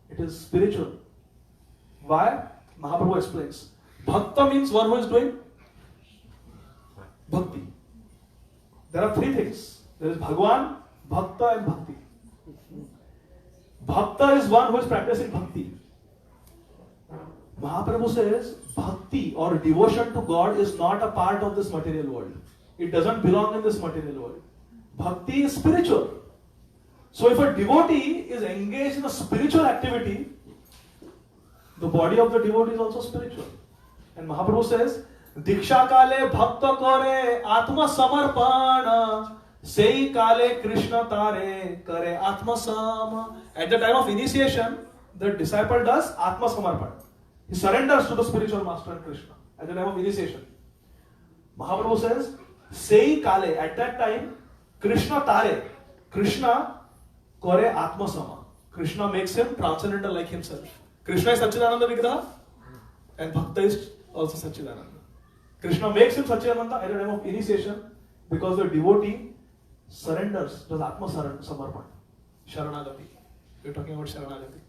It is spiritual. Why? Mahaprabhu explains. Bhakta means one who is doing bhakti. There are 3 things. There is Bhagwan, Bhakta and Bhakti. Bhakta is one who is practicing bhakti. Mahaprabhu says bhakti or devotion to God is not a part of this material world. It doesn't belong in this material world. Bhakti is spiritual. So if a devotee is engaged in a spiritual activity, the body of the devotee is also spiritual. And Mahaprabhu says, Diksha kale bhakta kore atma samarpana, sei kale Krishna tare kare atma sama. At the time of initiation, the disciple does atma samarpana. He surrenders to the spiritual master and Krishna at the time of initiation. Mahaprabhu says, sei kale, at that time, Krishna tare, Krishna kore atma sama. Krishna makes him transcendental like himself. Krishna is Satchidananda Vigraha and Bhakta is also Satchidananda. Krishna makes him Satchidananda at the time of initiation because the devotee surrenders, does Atma Samarpan, Sharanagati. We are talking about Sharanagati.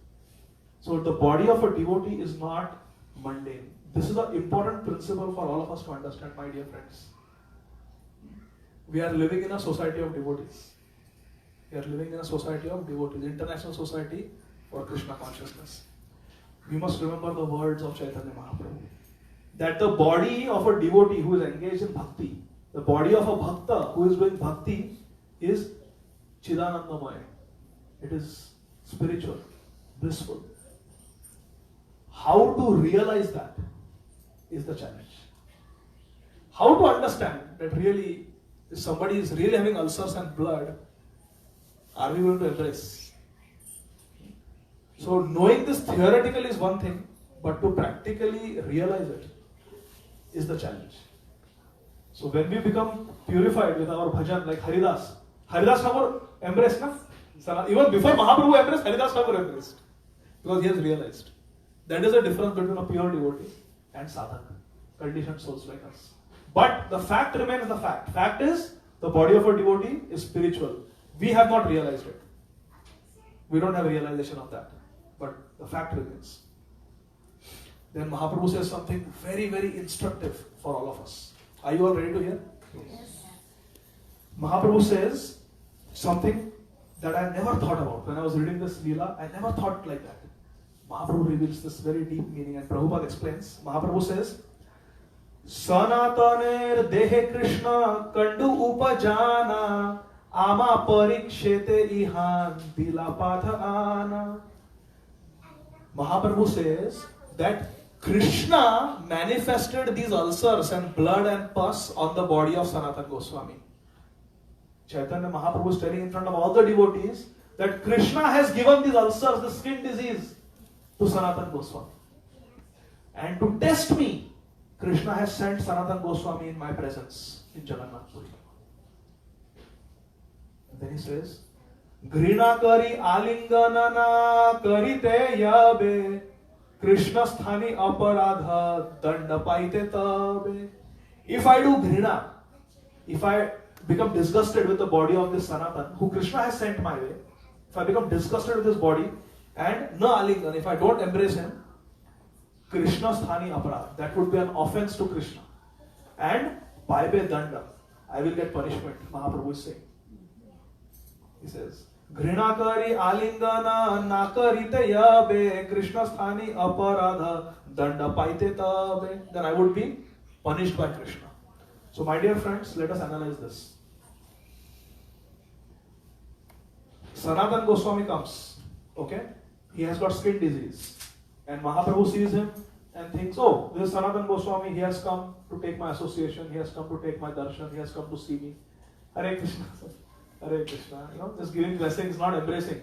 So the body of a devotee is not mundane. This is an important principle for all of us to understand, my dear friends. We are living in a society of devotees. We are living in a society of devotees, international society for Krishna consciousness. We must remember the words of Chaitanya Mahaprabhu. That the body of a devotee who is engaged in bhakti, the body of a bhakta who is doing bhakti is Chidanandamaya. It is spiritual, blissful. How to realize that is the challenge. How to understand that really, if somebody is really having ulcers and blood, are we going to embrace? So knowing this theoretically is one thing, but to practically realize it is the challenge. So when we become purified with our bhajan, like Haridas Thakur embraced, na? Even before Mahaprabhu embraced, Haridas Thakur embraced. Because he has realized. That is the difference between a pure devotee and sadhak, conditioned souls like us. But the fact remains the fact. Fact is, the body of a devotee is spiritual. We have not realized it. We don't have a realization of that. But the fact remains. Then Mahaprabhu says something very, very instructive for all of us. Are you all ready to hear? Yes. Mahaprabhu says something that I never thought about. When I was reading this Leela, I never thought like that. Mahaprabhu reveals this very deep meaning, and Prabhupada explains. Mahaprabhu says, Sanataner dehe Krishna kandu upajana ama parikshete ihan dilapatha ana. Mahaprabhu says that Krishna manifested these ulcers and blood and pus on the body of Sanatana Goswami. Chaitanya Mahaprabhu is telling in front of all the devotees that Krishna has given these ulcers, the skin disease, to Sanatana Goswami. And to test me, Krishna has sent Sanatana Goswami in my presence in Jagannath Puri. And then he says, Grina kari alinganana karite yabe Krishna sthani aparadha danda paite tabe. If I do grina, if I become disgusted with the body of this Sanatan, who Krishna has sent my way, if I become disgusted with his body and na alingan, if I don't embrace him, Krishna sthani aparadha, that would be an offense to Krishna. And paibe danda, I will get punishment, Mahaprabhu is saying. He says, Grinakari alingana nakarite yabe Krishna sthani aparadha danda paite tabe. Then I would be punished by Krishna. So my dear friends, let us analyze this. Sanatana Goswami comes, okay? He has got skin disease. And Mahaprabhu sees him and thinks, oh, this is Sanatana Goswami, he has come to take my association, he has come to take my darshan, he has come to see me. Hare Krishna. Hare Krishna, just giving blessings, not embracing.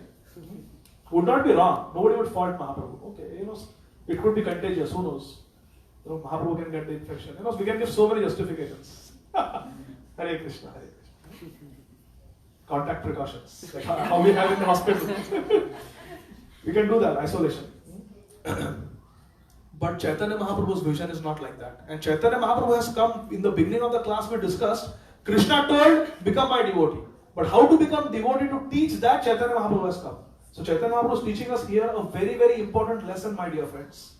Would not be wrong. Nobody would fault Mahaprabhu. Okay, it could be contagious. Who knows? Mahaprabhu can get the infection. We can give so many justifications. Hare Krishna, Hare Krishna. Contact precautions, like how we have in the hospital. We can do that, isolation. But Chaitanya Mahaprabhu's vision is not like that. And Chaitanya Mahaprabhu has come, in the beginning of the class we discussed, Krishna told, become my devotee. But how to become devotee, to teach that, Chaitanya Mahaprabhu has come. So Chaitanya Mahaprabhu is teaching us here a very, very important lesson, my dear friends.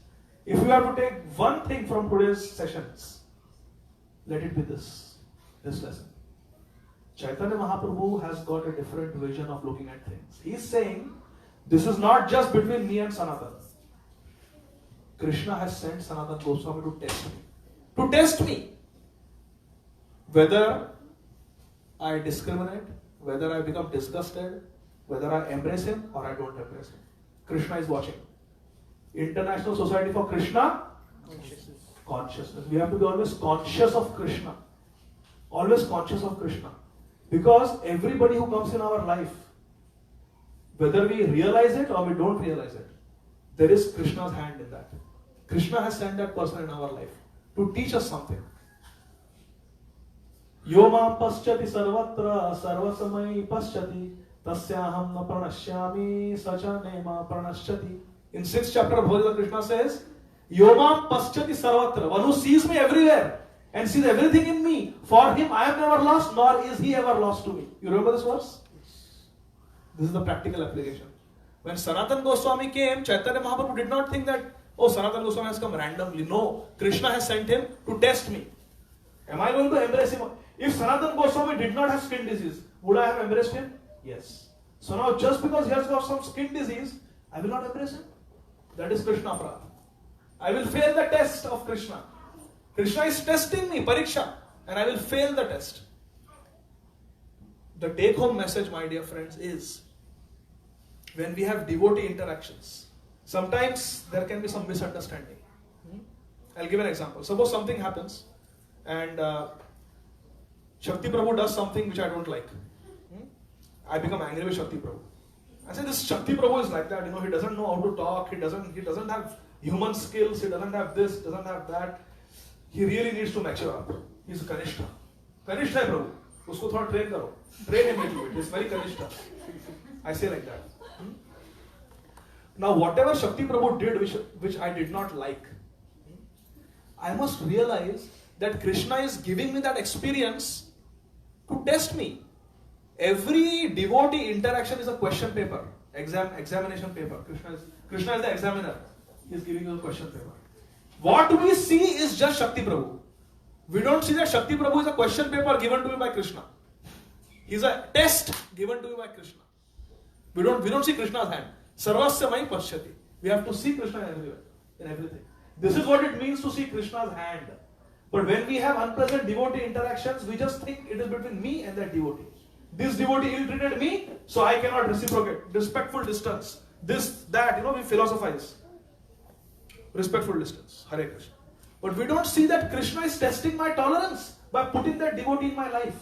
If we have to take one thing from today's sessions, let it be this lesson. Chaitanya Mahaprabhu has got a different vision of looking at things. He is saying, this is not just between me and Sanatana. Krishna has sent Sanatana Goswami to test me. To test me. Whether I discriminate, whether I become disgusted, whether I embrace him or I don't embrace him. Krishna is watching. International Society for Krishna Consciousness. We have to be always conscious of Krishna. Always conscious of Krishna. Because everybody who comes in our life, whether we realize it or we don't realize it, there is Krishna's hand in that. Krishna has sent that person in our life to teach us something. Yo mam paschati sarvatra sarvasamai paschati tasyaham na pranashyami sacha nema pranashyati. In 6th chapter of Bhagavad Krishna says, Yo mam paschati sarvatra. One who sees me everywhere and sees everything in me, for him I am never lost, nor is he ever lost to me. You remember this verse? This is the practical application. When Sanatana Goswami came, Chaitanya Mahaprabhu did not think that, oh, Sanatana Goswami has come randomly. No, Krishna has sent him to test me. Am I going to embrace him? If Sanatana Goswami did not have skin disease, would I have embraced him? Yes. So now just because he has got some skin disease, I will not embrace him. That is Krishna Prad. I will fail the test of Krishna. Krishna is testing me, Pariksha, and I will fail the test. The take-home message, my dear friends, is when we have devotee interactions, sometimes there can be some misunderstanding. I'll give an example. Suppose something happens and Shakti Prabhu does something which I don't like. I become angry with Shakti Prabhu. I say this Shakti Prabhu is like that, he doesn't know how to talk, he doesn't have human skills, he doesn't have this, doesn't have that. He really needs to mature up. He's a Kanishta. Kanishta hai Prabhu. Usko thoda train karo. Train him a little bit. He's very Kanishta. I say like that. Now whatever Shakti Prabhu did which I did not like, I must realize that Krishna is giving me that experience to test me. Every devotee interaction is a question paper, examination paper. Krishna is the examiner. He is giving you a question paper. What we see is just Shakti Prabhu. We don't see that Shakti Prabhu is a question paper given to me by Krishna. He is a test given to me by Krishna. We don't see Krishna's hand. Sarvasya mai pashyati. We have to see Krishna everywhere, in everything. This is what it means to see Krishna's hand. But when we have unpleasant devotee interactions, we just think it is between me and that devotee. This devotee ill-treated me, so I cannot reciprocate. Respectful distance. This, that, we philosophize. Respectful distance. Hare Krishna. But we don't see that Krishna is testing my tolerance by putting that devotee in my life.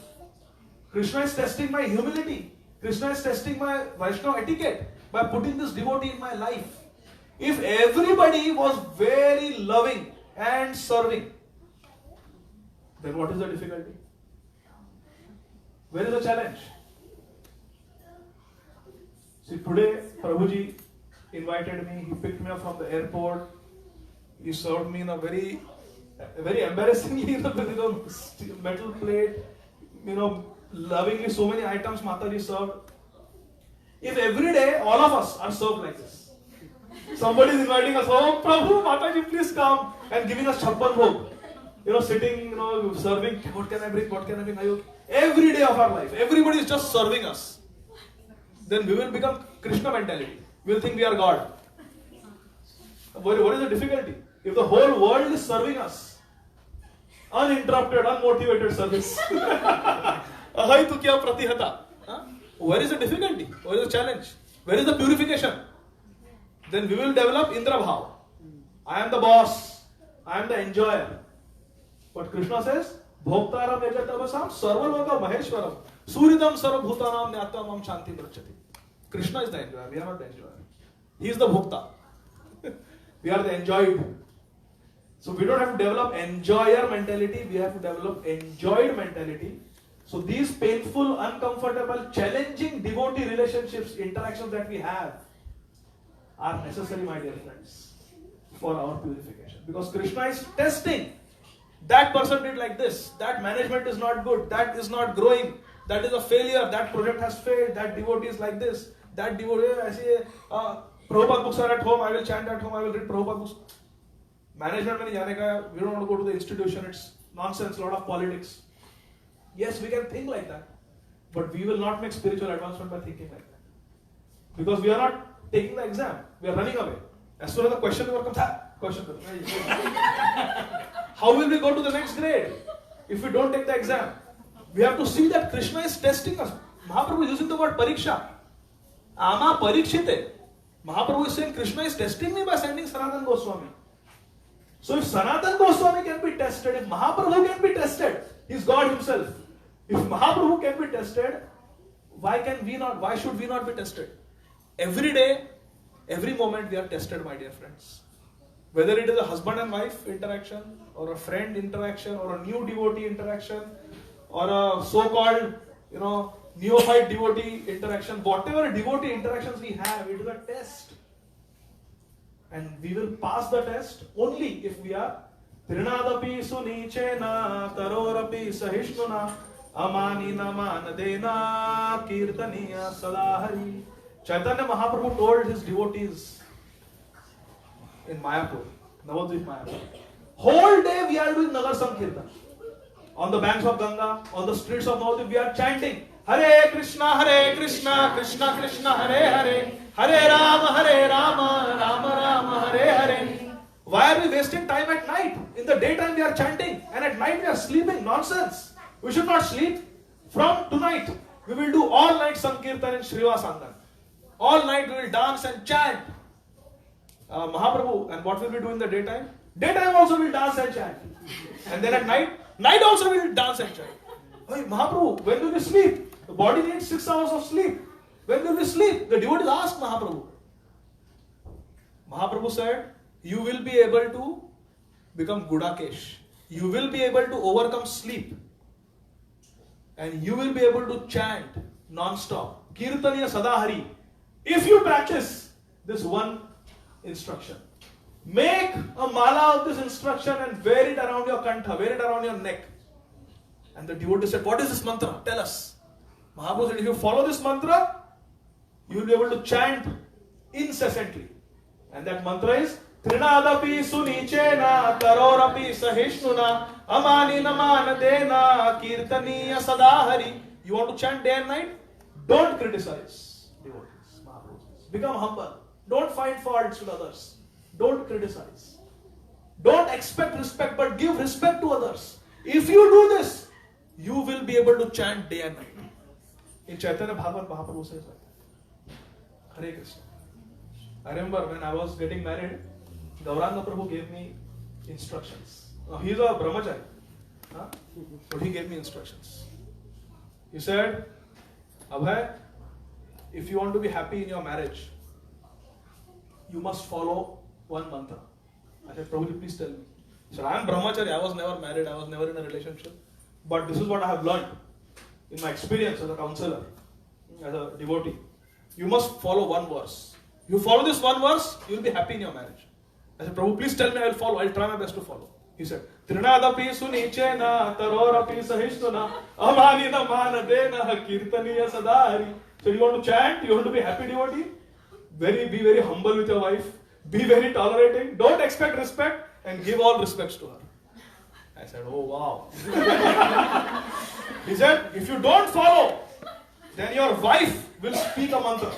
Krishna is testing my humility. Krishna is testing my Vaishnava etiquette by putting this devotee in my life. If everybody was very loving and serving, then what is the difficulty? Where is the challenge? See, today Prabhuji invited me, he picked me up from the airport, he served me in a very embarrassingly with a metal plate, lovingly so many items Mataji served. If every day all of us are served like this, somebody is inviting us, oh Prabhu, Mataji, please come, and giving us chappan bhog. Sitting, serving, what can I bring, every day of our life, everybody is just serving us. Then we will become Krishna mentality. We will think we are God. What is the difficulty? If the whole world is serving us, uninterrupted, unmotivated service. Ahai tu kya pratihata? Where is the difficulty? Where is the challenge? Where is the purification? Then we will develop Indra Bhav. I am the boss. I am the enjoyer. But Krishna says, Bhoktaram yajatavasam sarvaloka maheshwaram suridam sarvabhutanam nyattamam shanti prachati. Krishna is the enjoyer. We are not the enjoyer. He is the bhokta. We are the enjoyed. So we don't have to develop enjoyer mentality. We have to develop enjoyed mentality. So these painful, uncomfortable, challenging devotee relationships, interactions that we have are necessary, my dear friends, for our purification. Because Krishna is testing. That person did like this. That management is not good. That is not growing. That is a failure. That project has failed. That devotee is like this. That devotee, I say, Prabhupada books are at home. I will chant at home. I will read Prabhupada books. Management mein nahi jaane ka, we don't want to go to the institution. It's nonsense. A lot of politics. Yes, we can think like that. But we will not make spiritual advancement by thinking like that. Because we are not taking the exam. We are running away. As soon as the question paper comes, question paper. How will we go to the next grade if we don't take the exam? We have to see that Krishna is testing us. Mahaprabhu is using the word pariksha. Ama parikshite. Mahaprabhu is saying Krishna is testing me by sending Sanatana Goswami. So if Sanatana Goswami can be tested, if Mahaprabhu can be tested, he is God himself. If Mahaprabhu can be tested, why should we not be tested? Every day, every moment we are tested, my dear friends. Whether it is a husband and wife interaction, or a friend interaction, or a new devotee interaction, or a so-called, neophyte devotee interaction, whatever devotee interactions we have, it is a test. And we will pass the test only if we are Trinadapi sunichena tarorapi sahishnuna amanina manadena kirtaniya sadahari. Chaitanya Mahaprabhu told his devotees in Mayapur, Navadvip Mayapur, whole day we are doing Nagar Sankirtan. On the banks of Ganga, on the streets of Navadvip, we are chanting Hare Krishna, Krishna Krishna, Hare Hare, Hare Rama, Rama Rama, Hare Hare. Why are we wasting time at night? In the daytime we are chanting, and at night we are sleeping. Nonsense. We should not sleep. From tonight, we will do all night Sankirtan in Srivas Angan. All night we will dance and chant. Mahaprabhu, and what will we do in the daytime? Daytime also we will dance and chant. And then at night also we will dance and chant. Hey, Mahaprabhu, when will we sleep? The body needs 6 hours of sleep. When will we sleep? The devotees asked Mahaprabhu. Mahaprabhu said, you will be able to become Gudakesh. You will be able to overcome sleep. And you will be able to chant non-stop. Kirtaniya Sadahari. If you practice this one instruction. Make a mala of this instruction and wear it around your kantha, wear it around your neck. And the devotee said, what is this mantra? Tell us. Mahaprabhu said, if you follow this mantra, you will be able to chant incessantly. And that mantra is Trinadapi sunichena tarorapi sahishnuna amani namana dena kirtaniya sadahari. You want to chant day and night? Don't criticize devotees. Mahaprabhu says. Become humble. Don't find faults with others. Don't criticize. Don't expect respect, but give respect to others. If you do this, you will be able to chant day and night. In Chaitanya Bhagavat, Mahaprabhu says like that. Hare Krishna. I remember when I was getting married, Gauranga Prabhu gave me instructions. Now he is a brahmachari, but he gave me instructions. He said, Abhay, if you want to be happy in your marriage, you must follow one mantra. I said, Prabhuji, please tell me. He said, I am brahmachari, I was never married, I was never in a relationship. But this is what I have learned in my experience as a counselor, as a devotee. You must follow one verse. You follow this one verse, you will be happy in your marriage. I said, Prabhu, please tell me, I will follow. I will try my best to follow. He said, Trinadapi sunichena tarorapi sahishnuna amani namana dena kirtaniya sadari. So you want to chant, you want to be happy devotee? Be very humble with your wife. Be very tolerating. Don't expect respect and give all respects to her. I said, oh wow. He said, if you don't follow, then your wife will speak a mantra.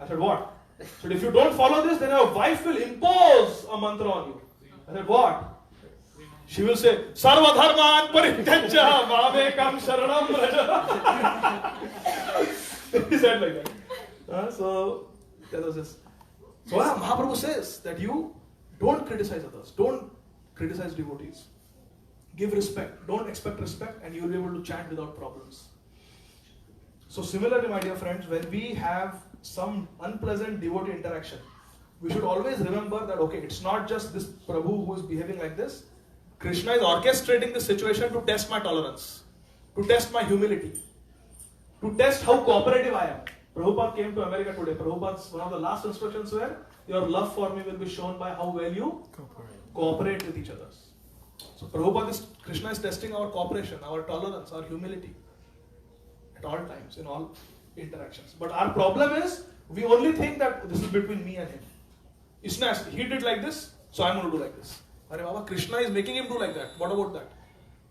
I said, what? He said, if you don't follow this, then your wife will impose a mantra on you. I said, what? She will say, Sarva dharman parityajya mamekam sharanam raja. He said like that. So, that was this. So Mahaprabhu says that you don't criticize others. Don't criticize devotees. Give respect. Don't expect respect and you will be able to chant without problems. So similarly, my dear friends, when we have some unpleasant devotee interaction, we should always remember that, okay, it's not just this Prabhu who is behaving like this. Krishna is orchestrating the situation to test my tolerance, to test my humility, to test how cooperative I am. Prabhupada came to America today. Prabhupada's one of the last instructions were, your love for me will be shown by how well you cooperate with each other. So Krishna is testing our cooperation, our tolerance, our humility at all times, in all interactions. But our problem is, we only think that this is between me and him. He did like this, so I'm going to do like this. Arey Baba, Krishna is making him do like that. What about that?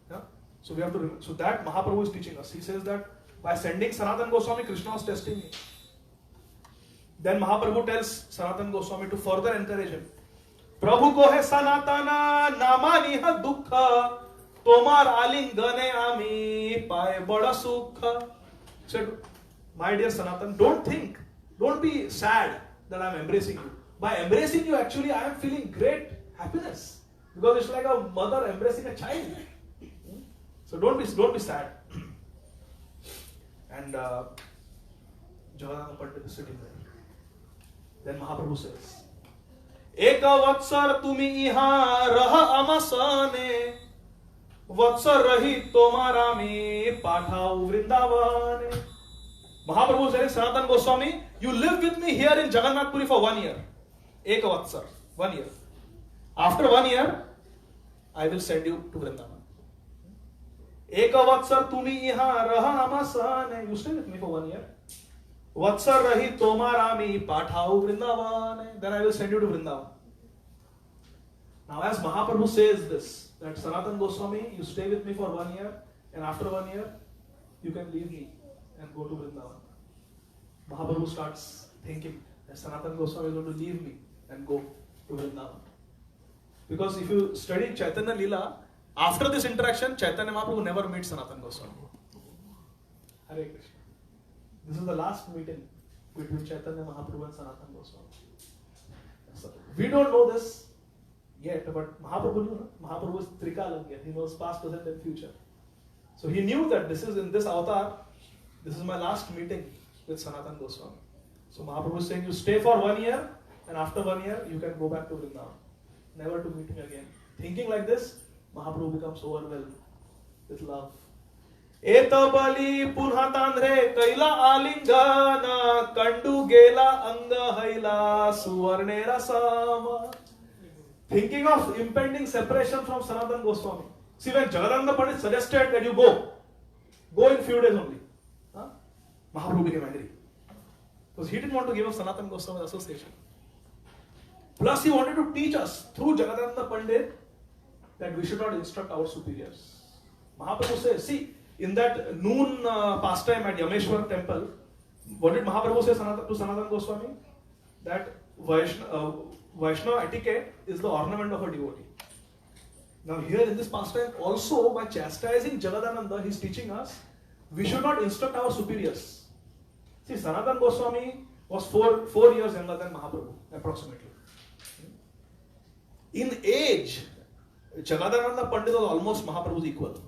Yeah? So we have to remember. So that Mahaprabhu is teaching us. He says that by sending Sanatana Goswami, Krishna was testing me. Then Mahaprabhu tells Sanatana Goswami to further encourage him. Prabhu ko hai Sanatana namani ha dukkha tomar alingane ami paye bada sukha. Said, my dear Sanatan, don't be sad that I am embracing you. By embracing you, actually, I am feeling great happiness. Because it's like a mother embracing a child. So don't be sad. And Jagannath Pandit is sitting there. Then Mahaprabhu says, Eka vatsar tumi iha raha amasane vatsar rahi tomarami pathau vrindavane. Mahaprabhu says, Sanatana Goswami, you live with me here in Jagannath Puri for 1 year. Eka vatsar, 1 year. After 1 year, I will send you to Vrindavan. Eka vatsar tumi iha raha amasane. You stay with me for 1 year. Vatsar rahi tomarami pathau Vrindavan. Then I will send you to Vrindavan. Now as Mahaprabhu says this, that Sanatana Goswami, you stay with me for 1 year, and after 1 year, you can leave me and go to Vrindavan. Mahaprabhu starts thinking that Sanatana Goswami is going to leave me and go to Vrindavan. Because if you study Chaitanya Leela, after this interaction, Chaitanya Mahaprabhu never meets Sanatana Goswami. Hare Krishna. This is the last meeting between Chaitanya Mahaprabhu and Sanatana Goswami. So, we don't know this yet, but Mahaprabhu knew. Mahaprabhu is Trikalagya. He knows past, present and future. So he knew that this is in this avatar, this is my last meeting with Sanatana Goswami. So Mahaprabhu is saying, you stay for 1 year, and after 1 year, you can go back to Vrindavan. Never to meet him again. Thinking like this, Mahaprabhu becomes overwhelmed with love. Eta bali punha tandre kaila alingana kandu gela anga haila suvarne rasama. thinking of impending separation from Sanatana Goswami. See, when Jagadananda Pandit suggested that you go in few days only, Mahaprabhu became angry. Because he didn't want to give up Sanatana Goswami association. Plus, he wanted to teach us through Jagadananda Pandit that we should not instruct our superiors. Mahaprabhu says, see, in that noon pastime at Yameshwar temple, what did Mahaprabhu say to Sanatana Goswami? That Vaishnava etiquette is the ornament of a devotee. Now here in this pastime also, by chastising Jagadananda, he is teaching us we should not instruct our superiors. See, Sanatana Goswami was four years younger than Mahaprabhu, approximately. In age, Jagadananda Pandit was almost Mahaprabhu's equal.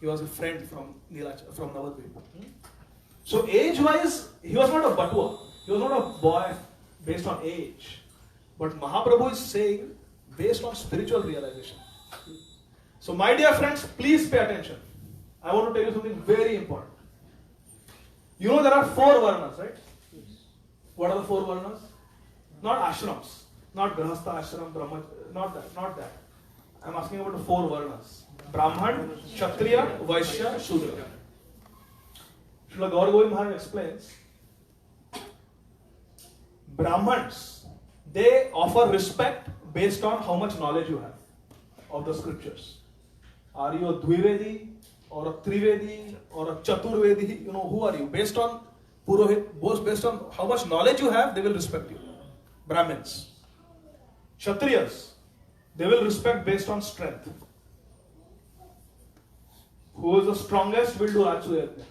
He was a friend from Navadvip. So age-wise, he was not a batua. He was not a boy based on age. But Mahaprabhu is saying based on spiritual realization. So my dear friends, please pay attention. I want to tell you something very important. You know there are 4 varnas, right? What are the 4 varnas? Not ashrams. Not grahastha ashram, brahma, not that. I am asking about the 4 varnas. Brahman, Kshatriya, Vaishya, Shudra. Srila Gaur Govind Maharaj explains, Brahmans, they offer respect based on how much knowledge you have of the scriptures. Are you a Dvivedi or a Trivedi or a Chaturvedi? You know, who are you? Based on Purohit, based on how much knowledge you have, they will respect you. Brahmins. Kshatriyas, they will respect based on strength. Who is the strongest will do Rajsuyajna.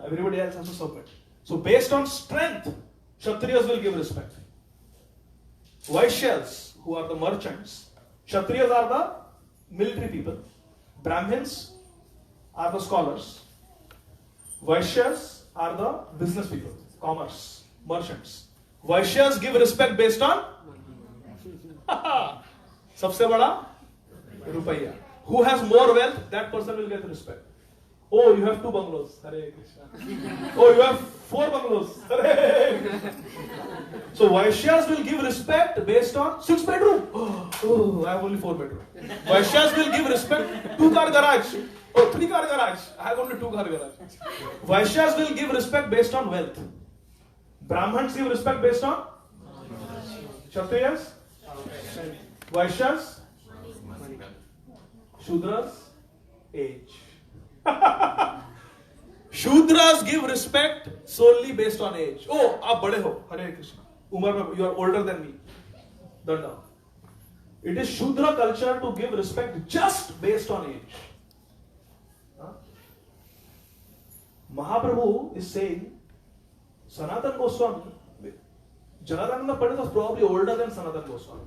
Everybody else has to submit. So based on strength, Kshatriyas will give respect. Vaishyas, who are the merchants, Kshatriyas are the military people. Brahmins are the scholars. Vaishyas are the business people, commerce, merchants. Vaishyas give respect based on सबसे बड़ा रुपया. Who has more wealth, that person will get respect. Oh, you have 2 bungalows. Hare Krishna. Oh, you have 4 bungalows. Hare Krishna. So Vaishyas will give respect based on 6 bedroom. Oh, I have only 4 bedroom. Vaishyas will give respect 2 car garage. Oh, 3 car garage. I have only 2 car garage. Vaishyas will give respect based on wealth. Brahmans give respect based on Kshatriyas, Vaishyas, Shudras, age. Shudras give respect solely based on age. Oh, aap bade ho. Hare Krishna. Umar, you are older than me. Danda. It is Shudra culture to give respect just based on age. Mahaprabhu is saying, Sanatana Goswami, Jagadananda Pandit was probably older than Sanatana Goswami.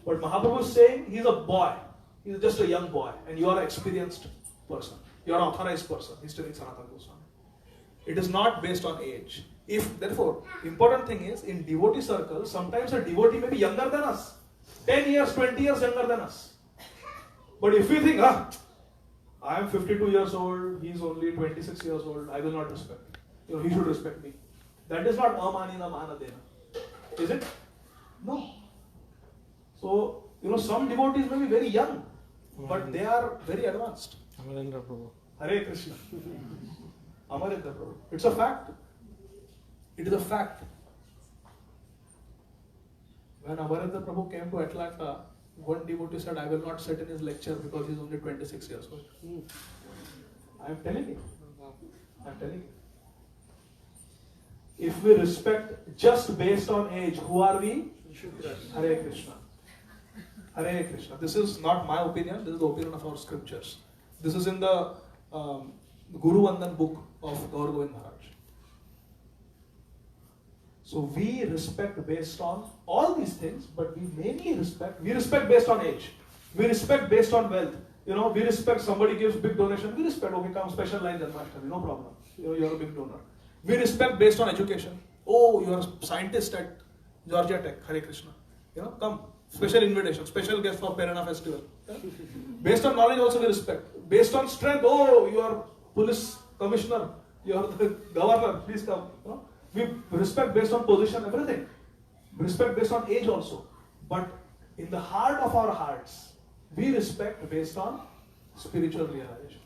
But Mahaprabhu is saying he is a boy. He is just a young boy. And you are an experienced person. You are an authorized person. He is telling Sanatana Goswami. It is not based on age. Therefore, important thing is, in devotee circles, sometimes a devotee may be younger than us. 10 years, 20 years younger than us. But if we think, I am 52 years old, he is only 26 years old, I will not respect. He should respect me. That is not amanina manadena. Is it? No. So, some devotees may be very young, but they are very advanced. Amarendra Prabhu. Hare Krishna. Amarendra Prabhu. It's a fact. It is a fact. When Amarendra Prabhu came to Atlanta, one devotee said, I will not sit in his lecture because he is only 26 years old. I am telling you. If we respect just based on age, who are we? Hare Krishna. Hare Krishna. This is not my opinion, this is the opinion of our scriptures. This is in the Guru Vandan book of Gaur Govind Maharaj. So we respect based on all these things, but we mainly respect based on age. We respect based on wealth. We respect somebody gives big donation, we respect, okay, come special line Janmashtami, no problem. You are a big donor. We respect based on education. Oh, you are a scientist at Georgia Tech, Hare Krishna. Come, special invitation, special guest for Perana festival. Based on knowledge also we respect. Based on strength, oh, you are police commissioner, you are the governor, please come. We respect based on position, everything. Respect based on age also. But in the heart of our hearts, we respect based on spiritual realization.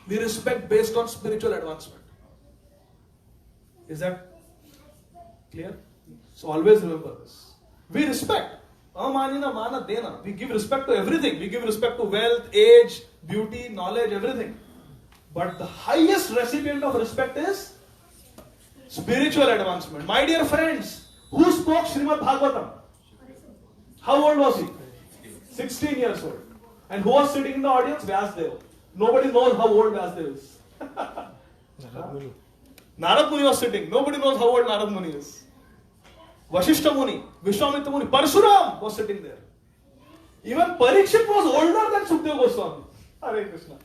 We respect based on spiritual advancement. Is that clear? So always remember this. We respect. Amanina, mana, dena. We give respect to everything. We give respect to wealth, age, beauty, knowledge, everything. But the highest recipient of respect is spiritual advancement. My dear friends, who spoke Srimad Bhagavatam? How old was he? 16 years old. And who was sitting in the audience? Vyasdeva. Nobody knows how old Vyasdeva is. Narad Muni was sitting. Nobody knows how old Narad Muni is. Vashishta Muni, Vishwamitra Muni, Parshuram was sitting there. Even Parikshit was older than Sukadeva Goswami. Hare Krishna.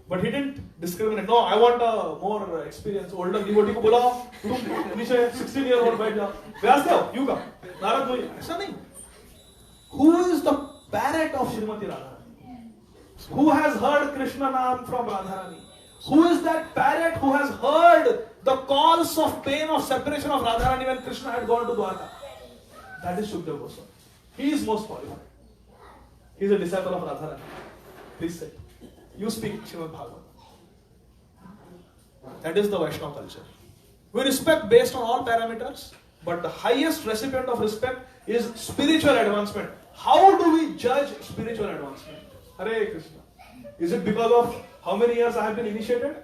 But he didn't discriminate. No, I want a more experienced, older devotee को बोला तुम नीचे 16 year old बैठ जाओ. Vyasdeva, you come. Narad Muni, ऐसा नहीं. Who is the parrot of Srimati Radharani? Who has heard Krishna Naam from Radharani? Who is that parrot who has heard the calls of pain of separation of Radharani when Krishna had gone to Dwarka? That is Sukadeva Goswami. He is most qualified. He is a disciple of Radharani. Please say. You speak Srimad Bhagavatam. That is the Vaishnava culture. We respect based on all parameters, but the highest recipient of respect is spiritual advancement. How do we judge spiritual advancement? Hare Krishna. Is it because of how many years I have been initiated?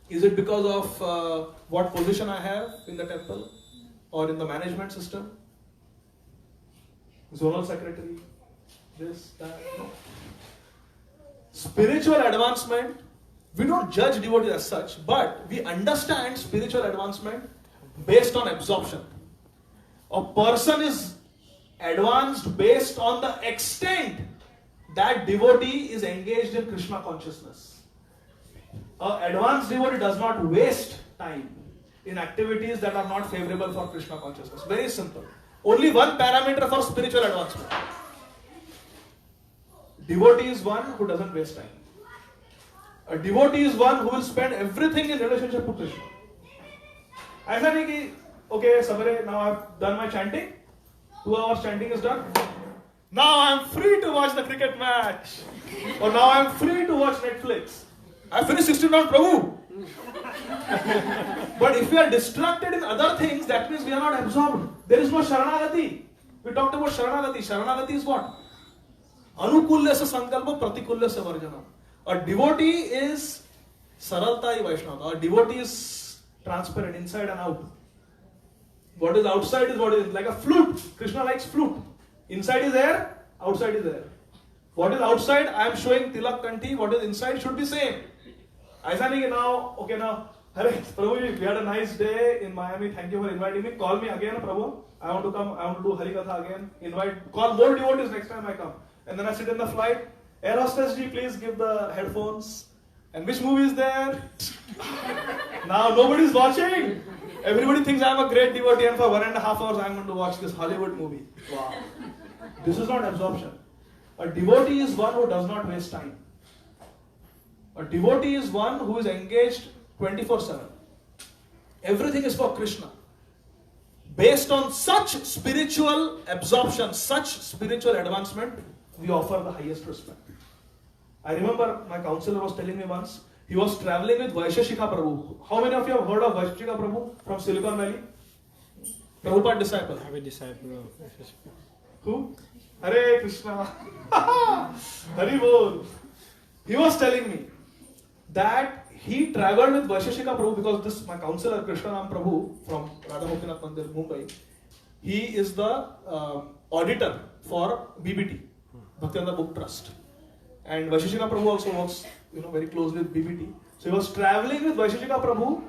Is it because of what position I have in the temple or in the management system? Zonal secretary, this, that, no. Spiritual advancement, we don't judge devotees as such, but we understand spiritual advancement based on absorption. A person is advanced based on the extent that devotee is engaged in Krishna consciousness. An advanced devotee does not waste time in activities that are not favorable for Krishna consciousness. Very simple. Only one parameter for spiritual advancement. Devotee is one who doesn't waste time. A devotee is one who will spend everything in relationship to Krishna. ऐसा नहीं कि okay, Sabare, now I've done my chanting. 2 hours chanting is done. Now I'm free to watch the cricket match. Or now I'm free to watch Netflix. I finished 16 rounds, Prabhu. But if we are distracted in other things, that means we are not absorbed. There is no Sharanagati. We talked about Sharanagati. Sharanagati is what? Anukulya se sankalpa, pratikulya se varjana. A devotee is saralta Vaishnava. A devotee is transparent inside and out. What is outside is what is like a flute. Krishna likes flute. Inside is air, outside is air. What is outside, I am showing tilak kanti. What is inside should be same. ऐसा नहीं कि now, okay now, Hare Prabhuji, we had a nice day in Miami. Thank you for inviting me. Call me again, Prabhu. I want to come. I want to do Harikatha again. Call more devotees next time I come. And then I sit in the flight. Air hostess ji, please give the headphones. And which movie is there? Now nobody is watching. Everybody thinks I am a great devotee, and for 1.5 hours I am going to watch this Hollywood movie. Wow. This is not absorption. A devotee is one who does not waste time. A devotee is one who is engaged 24/7. Everything is for Krishna. Based on such spiritual absorption, such spiritual advancement, we offer the highest respect. I remember my counselor was telling me once, he was traveling with Vaisheshika Prabhu. How many of you have heard of Vaisheshika Prabhu from Silicon Valley? Prabhupada disciple. I have a disciple of Vaisheshika. Who? Hare Krishna. Hari Bol. He was telling me that he traveled with Vaisheshika Prabhu because this, my counselor Krishna Ram Prabhu from Radha Gopinath Mandir, Mumbai, he is the auditor for BBT, Bhaktivedanta Book Trust. And Vaisheshika Prabhu also works, very closely with BBT. So he was traveling with Vaisheshika Prabhu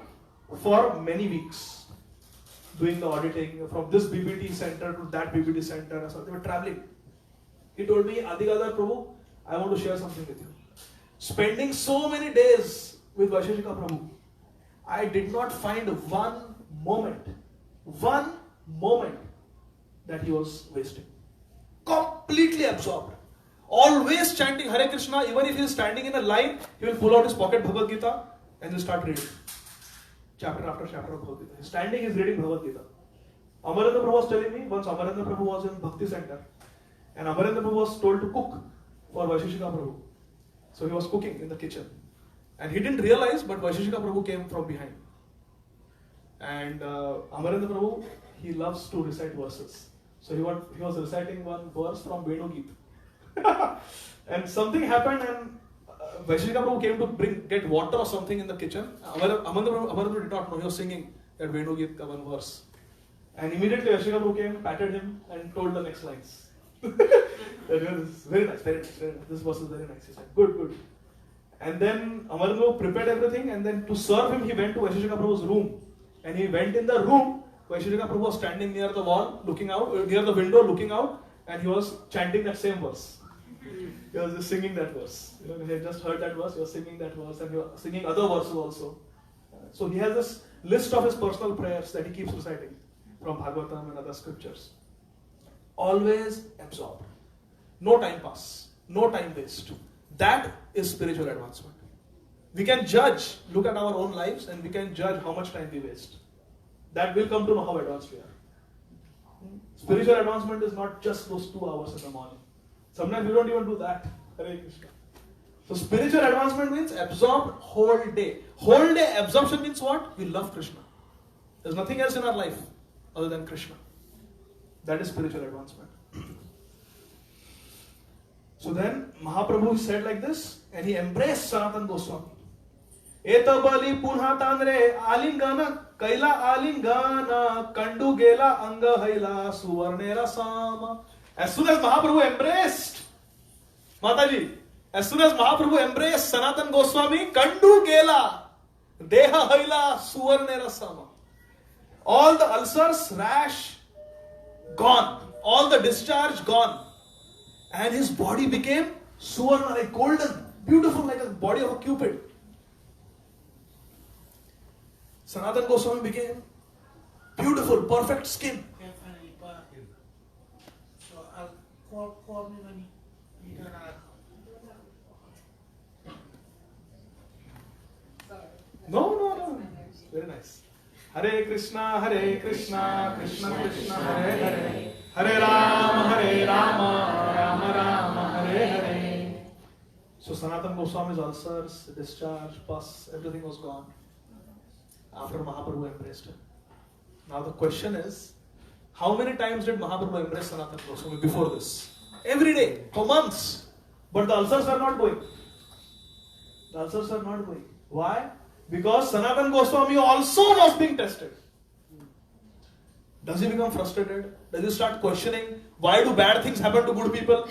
for many weeks, doing the auditing from this BBT center to that BBT center. So they were traveling. He told me, Adigadar Prabhu, I want to share something with you. Spending so many days with Vaisheshika Prabhu, I did not find one moment that he was wasting. Completely absorbed. Always chanting Hare Krishna. Even if he is standing in a line, he will pull out his pocket Bhagavad Gita and just start reading. Chapter after chapter of Bhagavad Gita. He's standing, he's reading Bhagavad Gita. Amarendra Prabhu was telling me, once Amarendra Prabhu was in Bhakti Center, and Amarendra Prabhu was told to cook for Vaisheshika Prabhu. So he was cooking in the kitchen. And he didn't realize, but Vaisheshika Prabhu came from behind. And Amarendra Prabhu, he loves to recite verses. So he was reciting one verse from Venu Geet. And something happened, and Vaisheshika Prabhu came to get water or something in the kitchen. Amarendra Prabhu did not know, he was singing that Venu Geet ka one verse. And immediately Vaisheshika Prabhu came, patted him, and told the next lines. Very nice, very nice, very nice. This verse is very nice. He said, good, good. And then Amarendra Prabhu prepared everything, and then to serve him, he went to Vaisheshika Prabhu's room. And he went in the room. Vaisheshika Prabhu was standing near the wall, looking out, near the window, looking out, and he was chanting that same verse. He was just singing that verse. He had just heard that verse, he was singing that verse, and he was singing other verses also. So he has this list of his personal prayers that he keeps reciting from Bhagavatam and other scriptures. Always absorb. No time pass. No time waste. That is spiritual advancement. We can judge, look at our own lives, and we can judge how much time we waste. That will come to know how advanced we are. Spiritual advancement is not just those 2 hours in the morning. Sometimes we don't even do that. Hare Krishna. So spiritual advancement means absorb whole day. Whole day absorption means what? We love Krishna. There's nothing else in our life other than Krishna. That is spiritual advancement. So then Mahaprabhu said like this, and he embraced Sanatana Goswami. Eta bali punha tanre alingana kaila alingana kandu gela anga haila suvarnera sama. As soon as Mahaprabhu embraced Mataji, as soon as Mahaprabhu embraced Sanatana Goswami, kandu gela deha haila suvarnera sama. All the ulcers, rash, gone. All the discharge gone. And his body became suvarna, like golden, beautiful, like a body of a cupid. Sanatana Goswami became beautiful, perfect skin. So I'll call me when you turn around. No. Very nice. Hare Krishna, Krishna Krishna, Hare Hare. Hare Rama, Rama Rama, Hare Hare. So Sanatana Goswami's ulcers, discharge, pus, everything was gone after Mahaprabhu embraced him. Now the question is, how many times did Mahaprabhu embrace Sanatana Goswami before this? Every day, for months. But the ulcers are not going. The ulcers are not going. Why? Because Sanatana Goswami also was being tested. Does he become frustrated? Does he start questioning, why do bad things happen to good people?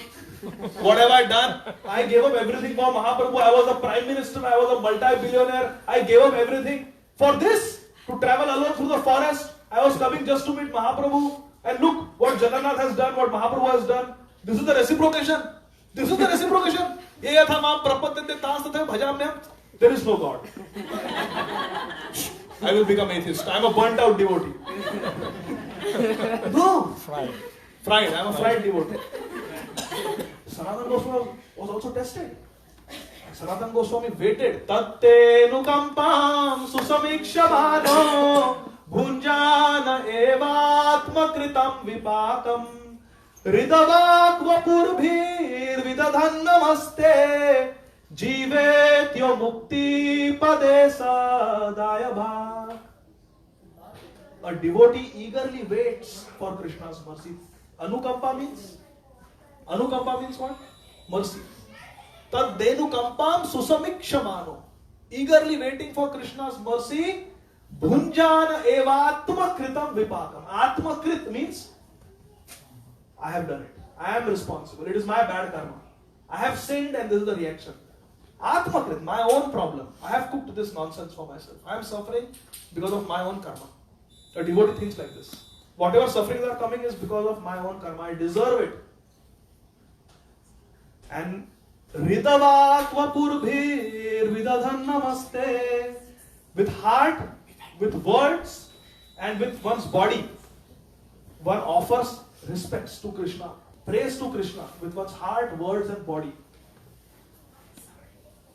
What have I done? I gave up everything for Mahaprabhu. I was a prime minister. I was a multi-billionaire. I gave up everything for this, to travel alone through the forest. I was coming just to meet Mahaprabhu. And look what Jagannath has done, what Mahaprabhu has done. This is the reciprocation. This is the reciprocation. There is no God. I will become atheist. I am a burnt out devotee. No. Fried. I am a fried devotee. Sanatana Goswami was also tested. Sanatana Goswami waited. Tatte nukampam susamikshavano bhunjana evatma kritam vipakam ridavakva purbhir vidadhan namaste jivetyo mukti padesa dayabha. A devotee eagerly waits for Krishna's mercy. Anukampa means what? Mercy. Taddenu kampam susamikshamano. Eagerly waiting for Krishna's mercy. Bhunjana evatma kritam vipakam. Atma krit means I have done it. I am responsible. It is my bad karma. I have sinned and this is the reaction. Atma krit, my own problem. I have cooked this nonsense for myself. I am suffering because of my own karma. A devotee thinks like this. Whatever sufferings are coming is because of my own karma. I deserve it. And Ridavakva purbhir vidadhan namaste. With heart, with words, and with one's body, one offers respects to Krishna, praise to Krishna with one's heart, words, and body.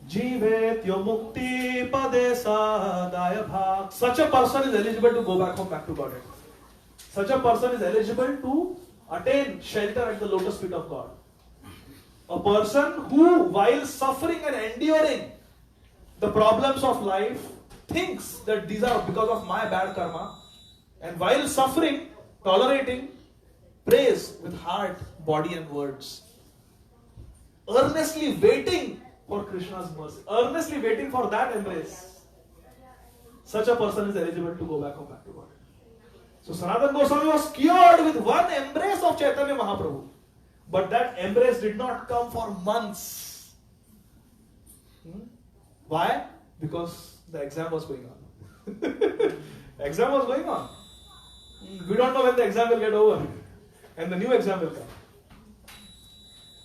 Jivetyo mukti padesa daya bhag. Such a person is eligible to go back home, back to Godhead. such a person is eligible to attain shelter at the lotus feet of God. A person who, while suffering and enduring the problems of life, thinks that these are because of my bad karma, and while suffering, tolerating, prays with heart, body and words, earnestly waiting for Krishna's mercy, earnestly waiting for that embrace. Such a person is eligible to go back home, back to God. So Sanatana Goswami was cured with one embrace of Chaitanya Mahaprabhu. But that embrace did not come for months. Why? Because the exam was going on. Exam was going on. We don't know when the exam will get over. And the new exam will come.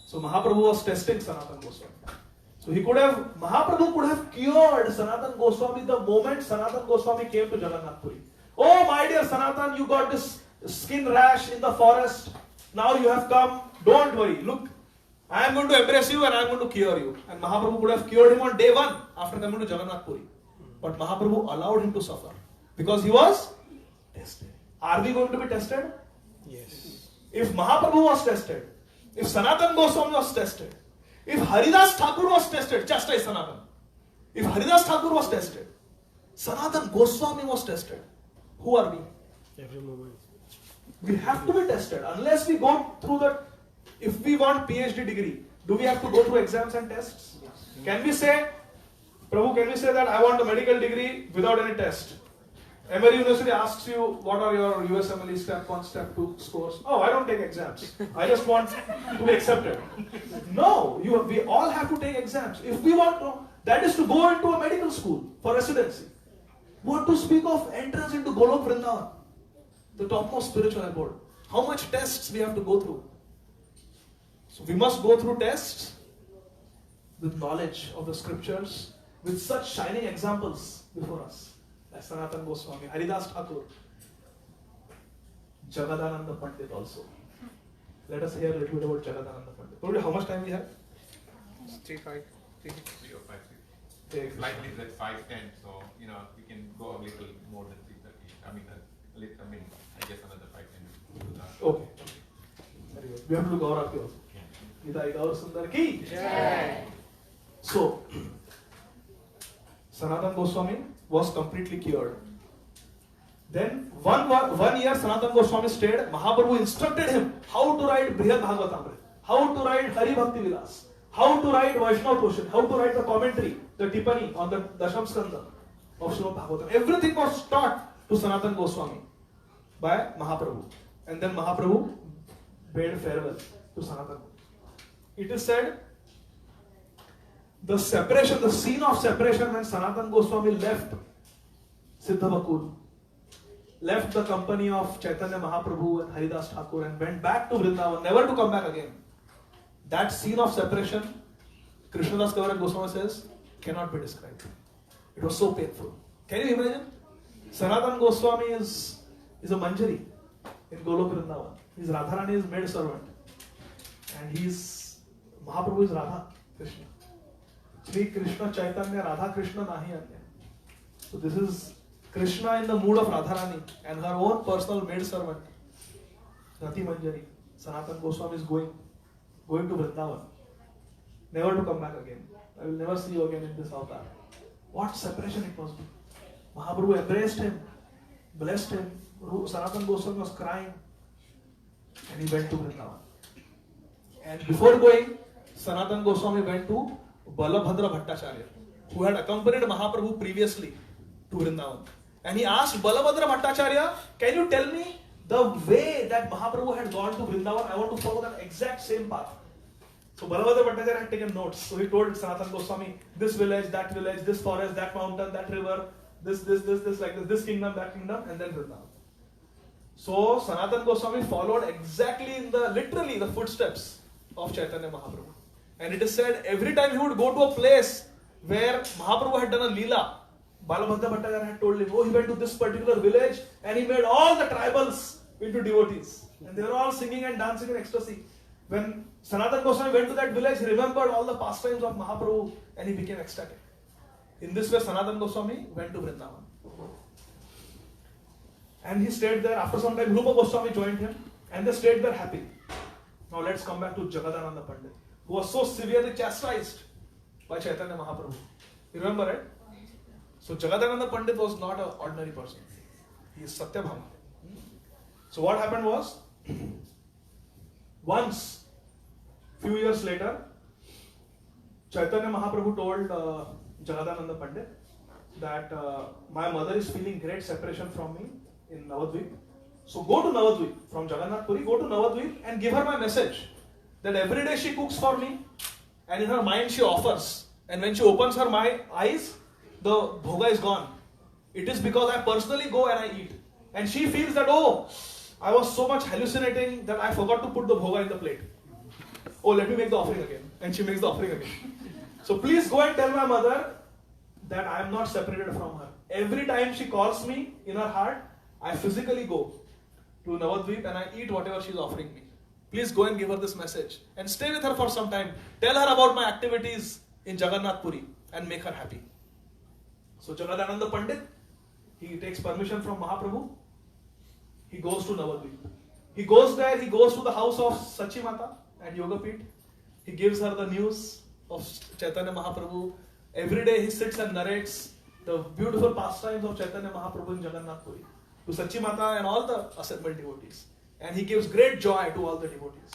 So Mahaprabhu was testing Sanatana Goswami. So Mahaprabhu could have cured Sanatana Goswami the moment Sanatana Goswami came to Jagannath Puri. Oh my dear Sanatan, you got this skin rash in the forest. Now you have come. Don't worry. Look, I am going to embrace you and I am going to cure you. And Mahaprabhu could have cured him on day one after coming to Jagannath Puri. But Mahaprabhu allowed him to suffer because he was tested. Are we going to be tested? Yes. If Mahaprabhu was tested, if Sanatana Goswami was tested, if Haridas Thakur was tested, chastise Sanatan. If Haridas Thakur was tested, Sanatana Goswami was tested. Who are we? Every moment. We have to be tested. Unless we go through that, if we want PhD degree, do we have to go through exams and tests? Yes. Can we say, Prabhu, can we say that I want a medical degree without any test? Emory University asks you, what are your USMLE step 1, step 2 scores? Oh, I don't take exams. I just want to be accepted. No, we all have to take exams. If we want to, that is to go into a medical school for residency. What to speak of entrance into Golok Vrindavan, the topmost spiritual abode. How much tests we have to go through. So we must go through tests with knowledge of the scriptures, with such shining examples before us. Like Sanatana Goswami, Haridas Thakur, Jagadananda Pandit also. Let us hear a little bit about Jagadananda Pandit. How much time we have? 3, 5, 3. 3 or 5, 6. Take Flight is at 5:10, so we can go a little more than 3:30. I guess another 5-10 minutes. Okay. Very good. We have to look over up here also. Nidai Gaur Sundar ki. So, Sanatana Goswami was completely cured. Then one year Sanatana Goswami stayed. Mahaprabhu instructed him how to write Brihad Bhagavatamrita, how to write Hari Bhakti Vilas, how to write Vaishnava Poshan, how to write the commentary, the Tipani on the Dasham Skanda of Srimad Bhagavatam. Everything was taught to Sanatana Goswami by Mahaprabhu. And then Mahaprabhu bade farewell to Sanatana. It is said, the scene of separation when Sanatana Goswami left Siddhabakul, left the company of Chaitanya Mahaprabhu and Haridas Thakur and went back to Vrindavan, never to come back again. That scene of separation, Krishnadas Kaviraj Goswami says, cannot be described. It was so painful. Can you imagine? Sanatana Goswami is a Manjari in Golok Vrindavan. He's Radharani's maid servant. And Mahaprabhu is Radha Krishna. Sri Krishna Chaitanya Radha Krishna Nahi Anya. So this is Krishna in the mood of Radharani and her own personal maid servant, Rati Manjari. Sanatana Goswami is going to Vrindavan, never to come back again. I will never see you again in this avatar. What separation it must be. Mahaprabhu embraced him, blessed him. Sanatana Goswami was crying and he went to Vrindavan. And before going, Sanatana Goswami went to Balabhadra Bhattacharya, who had accompanied Mahaprabhu previously to Vrindavan. And he asked Balabhadra Bhattacharya, can you tell me the way that Mahaprabhu had gone to Vrindavan? I want to follow that exact same path. So Balabhadra Bhattacharya had taken notes. So he told Sanatana Goswami, this village, this forest, that mountain, that river, this, like this kingdom, that kingdom, and then Vrindavan. So Sanatana Goswami followed exactly literally the footsteps of Chaitanya Mahaprabhu. And it is said every time he would go to a place where Mahaprabhu had done a leela, Balabhadra Bhattacharya had told him, he went to this particular village and he made all the tribals into devotees. And they were all singing and dancing in ecstasy. When Sanatana Goswami went to that village, he remembered all the pastimes of Mahaprabhu and he became ecstatic. In this way, Sanatana Goswami went to Vrindavan. And he stayed there. After some time, Rupa Goswami joined him, and they stayed there happy. Now let's come back to Jagadananda Pandit, who was so severely chastised by Chaitanya Mahaprabhu. You remember, right? So Jagadananda Pandit was not an ordinary person. He is Satyabhama. So what happened was, once, few years later, Chaitanya Mahaprabhu told Jagadananda Pandit that my mother is feeling great separation from me in Navadvip. So go to Navadvip, from Jagannath Puri, go to Navadvip and give her my message that every day she cooks for me and in her mind she offers. And when she opens her eyes, the bhoga is gone. It is because I personally go and I eat. And she feels that, oh, I was so much hallucinating that I forgot to put the bhoga in the plate. Oh, let me make the offering again. And she makes the offering again. So please go and tell my mother that I am not separated from her. Every time she calls me in her heart, I physically go to Navadvip and I eat whatever she is offering me. Please go and give her this message and stay with her for some time. Tell her about my activities in Jagannath Puri and make her happy. So Jagadananda Pandit, he takes permission from Mahaprabhu. He goes to Navadvip. He goes there, he goes to the house of Sachi Mata at Yogapith. He gives her the news of Chaitanya Mahaprabhu. Every day he sits and narrates the beautiful pastimes of Chaitanya Mahaprabhu in Jagannath Puri to Sachi Mata and all the assembled devotees. And he gives great joy to all the devotees.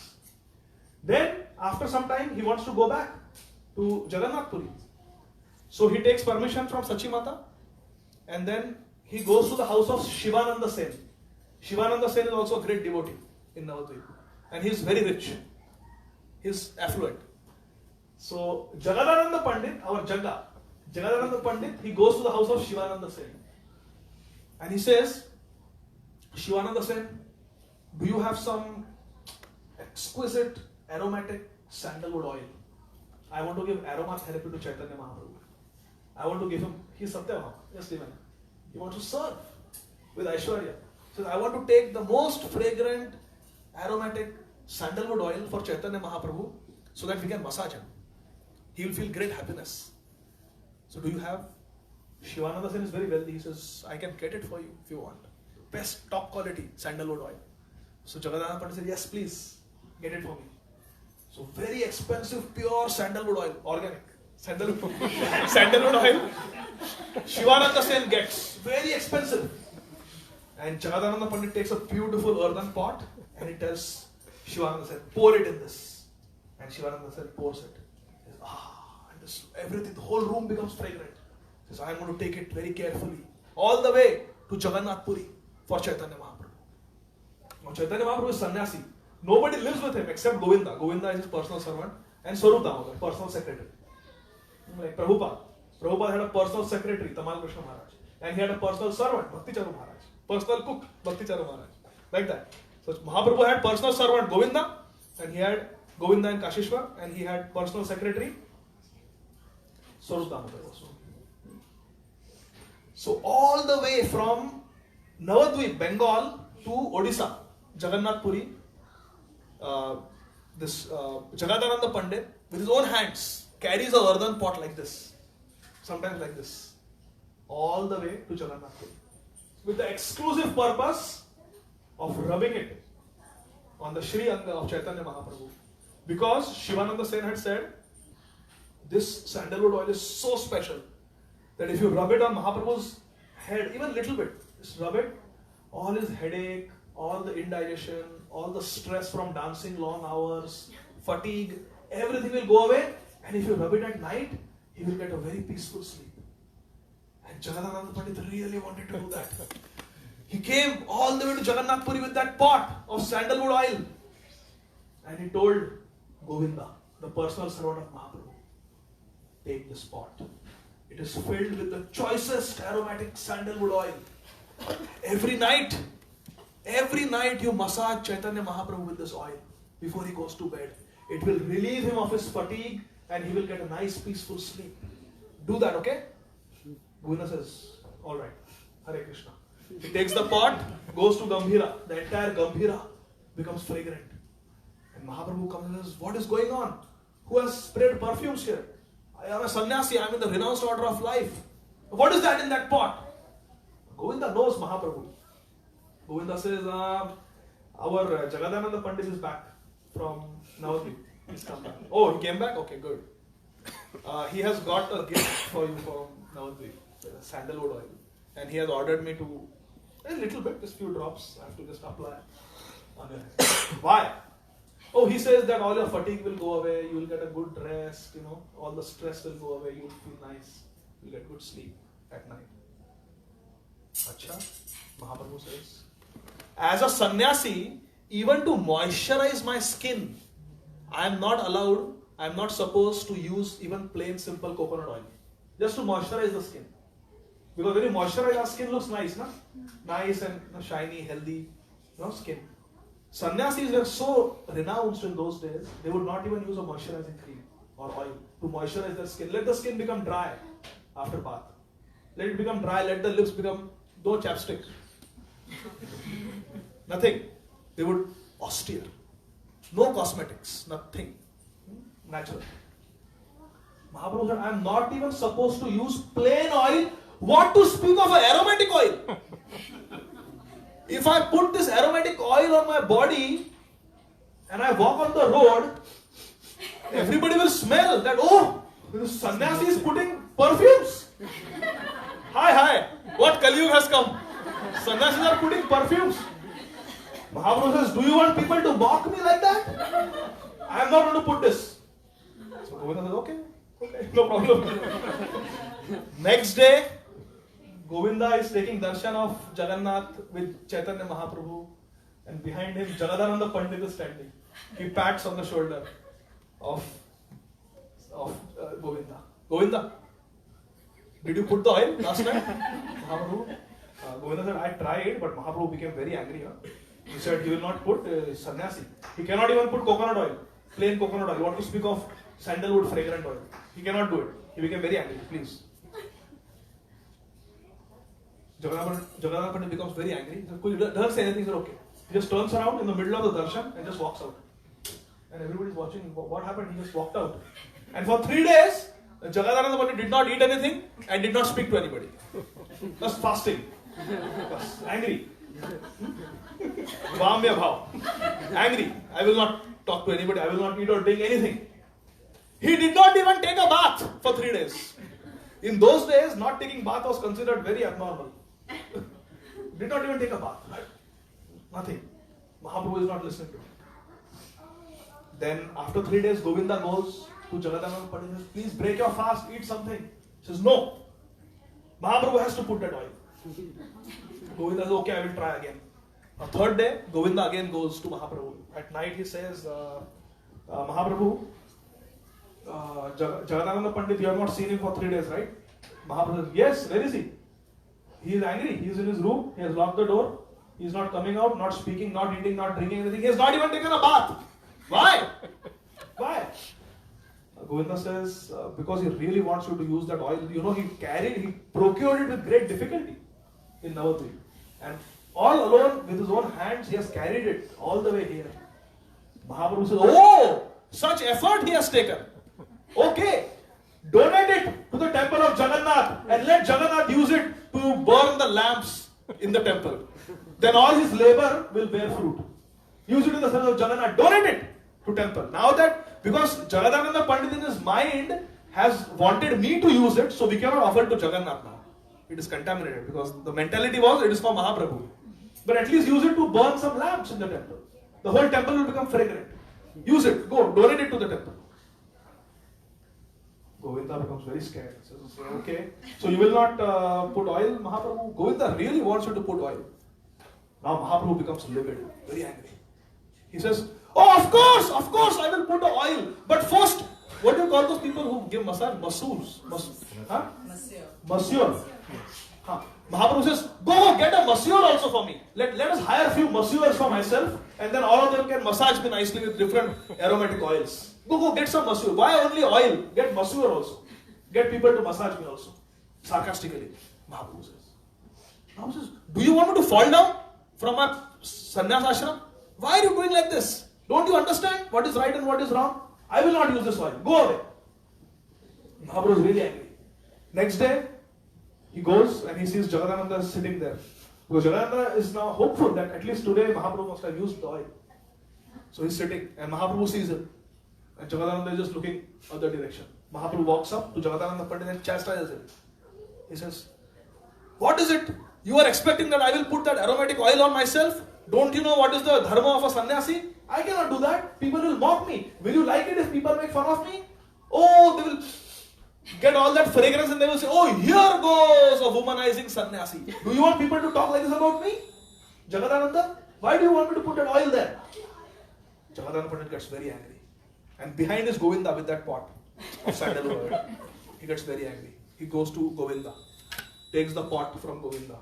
Then, after some time, he wants to go back to Jagannath Puri. So he takes permission from Sachi Mata and then he goes to the house of Shivananda Sen. Shivananda Sen is also a great devotee in Navadvip. And he is very rich. He is affluent. So Jagadananda Pandit, our Jagadananda Pandit, he goes to the house of Shivananda Sen. And he says, Shivananda Sen, do you have some exquisite aromatic sandalwood oil? I want to give aromatherapy to Chaitanya Mahaprabhu. I want to give him, he's Satyabhama, yes, even. He wants to serve with Aishwarya. He says, I want to take the most fragrant aromatic sandalwood oil for Chaitanya Mahaprabhu so that we can massage him. He will feel great happiness. So do you have? Shivananda Sen is very wealthy. He says, I can get it for you if you want. Best top quality sandalwood oil. So Jagadananda Pandit said, yes, please get it for me. So very expensive pure sandalwood oil, organic sandalwood oil. Shivananda Sen gets very expensive. And Jagadananda Pandit takes a beautiful earthen pot and he tells Shivananda Sen, pour it in this. And Shivananda Sen pours it. He says, and this, everything, the whole room becomes fragrant. He says, I am going to take it very carefully all the way to Jagannath Puri for Chaitanya Mahaprabhu. Now Chaitanya Mahaprabhu is sannyasi. Nobody lives with him except Govinda. Govinda is his personal servant and Swarup Damodar, personal secretary. Like Prabhupada. Prabhupada had a personal secretary, Tamal Krishna Maharaj. And he had a personal servant, Bhakti Charu Maharaj. Personal cook, Bhakti Charu Maharaj. Like that. So Mahaprabhu had personal servant Govinda, and he had Govinda and Kashishwar, and he had personal secretary Swarup Damodar also. So all the way from Navadvip, Bengal to Odisha, Jagannath Puri, Jagadananda Pandit with his own hands carries a earthen pot like this, sometimes like this, all the way to Jagannath Puri, with the exclusive purpose of rubbing it on the Shri Anga of Chaitanya Mahaprabhu. Because Shivananda Sen had said, this sandalwood oil is so special that if you rub it on Mahaprabhu's head, even little bit, just rub it, all his headache, all the indigestion, all the stress from dancing long hours, fatigue, everything will go away. And if you rub it at night, he will get a very peaceful sleep. And Jagadananda Pandit really wanted to do that. He came all the way to Jagannath Puri with that pot of sandalwood oil. And he told Govinda, the personal servant of Mahaprabhu, take this pot. It is filled with the choicest aromatic sandalwood oil. Every night you massage Chaitanya Mahaprabhu with this oil before he goes to bed. It will relieve him of his fatigue and he will get a nice peaceful sleep. Do that, okay? Govinda says, alright, Hare Krishna. He takes the pot, goes to Gambhira. The entire Gambhira becomes fragrant. And Mahaprabhu comes and says, what is going on? Who has sprayed perfumes here? I am a sannyasi, I am in the renounced order of life. What is that in that pot? Govinda knows Mahaprabhu. Govinda says, our Jagadananda Pandit is back from Navadvip. He's come back. Oh, he came back? Okay, good. He has got a gift for you from Navadvip, sandalwood oil. And he has ordered me to, a little bit, just few drops, I have to just apply on your head. Why? Oh, he says that all your fatigue will go away, you will get a good rest, all the stress will go away, you will feel nice, you will get good sleep at night. Acha, Mahaprabhu says, as a sannyasi, even to moisturize my skin, I am not supposed to use even plain simple coconut oil. Just to moisturize the skin. Because when you moisturize, our skin looks nice, na? Nice and shiny, healthy, skin. Sannyasis were so renounced in those days, they would not even use a moisturizing cream or oil to moisturize their skin. Let the skin become dry after bath. Let it become dry, let the lips become, no chapstick. Nothing. They would austere. No cosmetics, nothing. Natural. Mahaprabhu said, I am not even supposed to use plain oil. What to speak of an aromatic oil? If I put this aromatic oil on my body and I walk on the road, everybody will smell that, oh, this sannyasi is putting perfumes. Hi, what Kali has come? Sannyasis are putting perfumes. Mahaprabhu says, do you want people to mock me like that? I am not going to put this. So Govinda says, okay, no problem. Next day, Govinda is taking darshan of Jagannath with Chaitanya Mahaprabhu, and behind him Jagadananda Pandit is standing. He pats on the shoulder of Govinda. Govinda, did you put the oil last night? Mahaprabhu? Govinda said, I tried, but Mahaprabhu became very angry. He said, he will not put sannyasi. He cannot even put coconut oil, plain coconut oil. You want to speak of sandalwood fragrant oil. He cannot do it. He became very angry. Please. Jagannath Pandit becomes very angry. He doesn't say anything. He said, okay. He just turns around in the middle of the darshan and just walks out. And everybody's watching. What happened? He just walked out. And for 3 days, Jagannath Pandit did not eat anything and did not speak to anybody. Just fasting. Just angry. Vamya bhav. Angry. I will not talk to anybody. I will not eat or drink anything. He did not even take a bath for 3 days. In those days, not taking bath was considered very abnormal. Did not even take a bath. Right? Nothing. Mahaprabhu is not listening to him. Then after 3 days, Govinda goes to Jagadananda Pandit and says, please break your fast, eat something. He says, no. Mahaprabhu has to put that oil. Govinda says, okay, I will try again. A third day, Govinda again goes to Mahaprabhu. At night he says, Mahaprabhu, Jagadananda Pandit, you have not seen him for 3 days, right? Mahaprabhu says, yes, where is he? He is angry. He is in his room. He has locked the door. He is not coming out, not speaking, not eating, not drinking anything. He has not even taken a bath. Why? Why? Govinda says, because he really wants you to use that oil. He procured it with great difficulty in Navadvip. And all alone, with his own hands, he has carried it all the way here. Mahaprabhu says, oh, such effort he has taken. Okay, donate it to the temple of Jagannath and let Jagannath use it to burn the lamps in the temple. Then all his labor will bear fruit. Use it in the service of Jagannath. Donate it to temple. Now that, because Jagadananda Pandit in his mind has wanted me to use it, so we cannot offer it to Jagannath now. It is contaminated because the mentality was it is for Mahaprabhu. But at least use it to burn some lamps in the temple. The whole temple will become fragrant. Use it. Go, donate it to the temple. Govinda becomes very scared. He says, okay, so you will not put oil, Mahaprabhu? Govinda really wants you to put oil. Now Mahaprabhu becomes livid, very angry. He says, oh, of course, I will put the oil. But first, what do you call those people who give massage? Masseurs. Masseur. Huh. Mahaprabhu says, go get a masseur also for me. Let us hire a few masseurs for myself, and then all of them can massage me nicely with different aromatic oils. Go get some masseur. Why only oil? Get masseur also. Get people to massage me also. Sarcastically, Mahaprabhu says, do you want me to fall down from my sannyas ashram? Why are you doing like this? Don't you understand what is right and what is wrong? I will not use this oil. Go away. Mahaprabhu is really angry. Next day, he goes and he sees Jagadananda sitting there. Because Jagannatha is now hopeful that at least today Mahaprabhu must have used the oil. So he's sitting and Mahaprabhu sees him. And Jagadananda is just looking other direction. Mahaprabhu walks up to Jagadananda Pandit and chastises him. He says, "What is it? You are expecting that I will put that aromatic oil on myself? Don't you know what is the dharma of a sannyasi? I cannot do that. People will mock me. Will you like it if people make fun of me? Oh, they will get all that fragrance and they will say, oh, here goes a womanizing sannyasi. Do you want people to talk like this about me? Jagadananda, why do you want me to put that oil there?" Jagadananda Pandit gets very angry. And behind is Govinda with that pot of sandalwood oil. He gets very angry. He goes to Govinda, takes the pot from Govinda,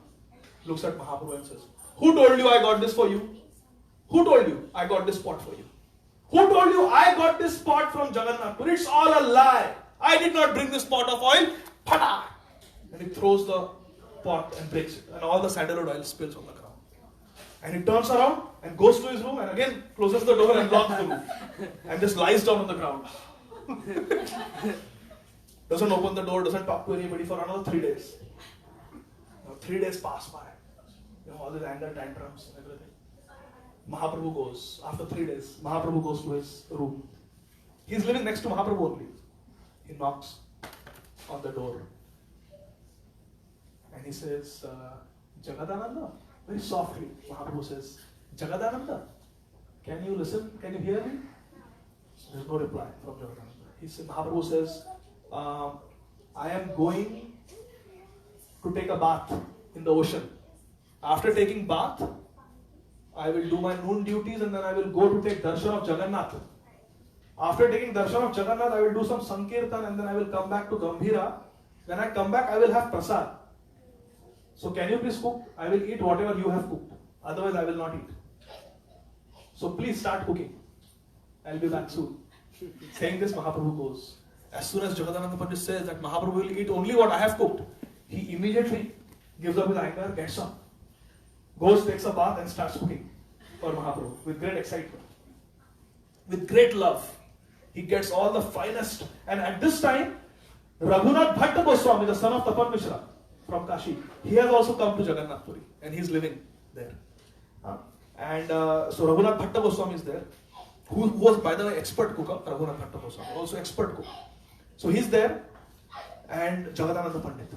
looks at Mahaprabhu and says, "Who told you I got this for you? Who told you I got this pot for you? Who told you I got this pot from Jagannath Puri? It's all a lie. I did not bring this pot of oil." Pada! And he throws the pot and breaks it. And all the sandalwood oil spills on the ground. And he turns around and goes to his room and again closes the door and locks the room. And just lies down on the ground. Doesn't open the door, doesn't talk to anybody for another 3 days. Now 3 days pass by. All these anger tantrums and everything. Mahaprabhu goes, after 3 days, Mahaprabhu goes to his room. He's living next to Mahaprabhu only. He knocks on the door. And he says, "Jagadananda," very softly, Mahaprabhu says, "Jagadananda, can you listen? Can you hear me?" There's no reply from Jagadananda. Mahaprabhu says, "I am going to take a bath in the ocean. After taking bath, I will do my noon duties and then I will go to take darshan of Jagannath. After taking darshan of Jagannath, I will do some sankirtan and then I will come back to Gambhira. When I come back, I will have prasad. So can you please cook? I will eat whatever you have cooked. Otherwise, I will not eat. So please start cooking. I'll be back soon." Saying this, Mahaprabhu goes. As soon as Jagadananda Pandit says that Mahaprabhu will eat only what I have cooked, he immediately gives up his anger, gets up, goes, takes a bath and starts cooking for Mahaprabhu with great excitement. With great love. He gets all the finest. And at this time, Raghunath Bhatta Goswami, the son of Tapan Mishra from Kashi, he has also come to Jagannath Puri and he is living there. So Raghunath Bhatta Goswami is there, who was, by the way, expert cooker. Raghunath Bhatta Goswami, also expert cook. So he's there and Jagadananda Pandit.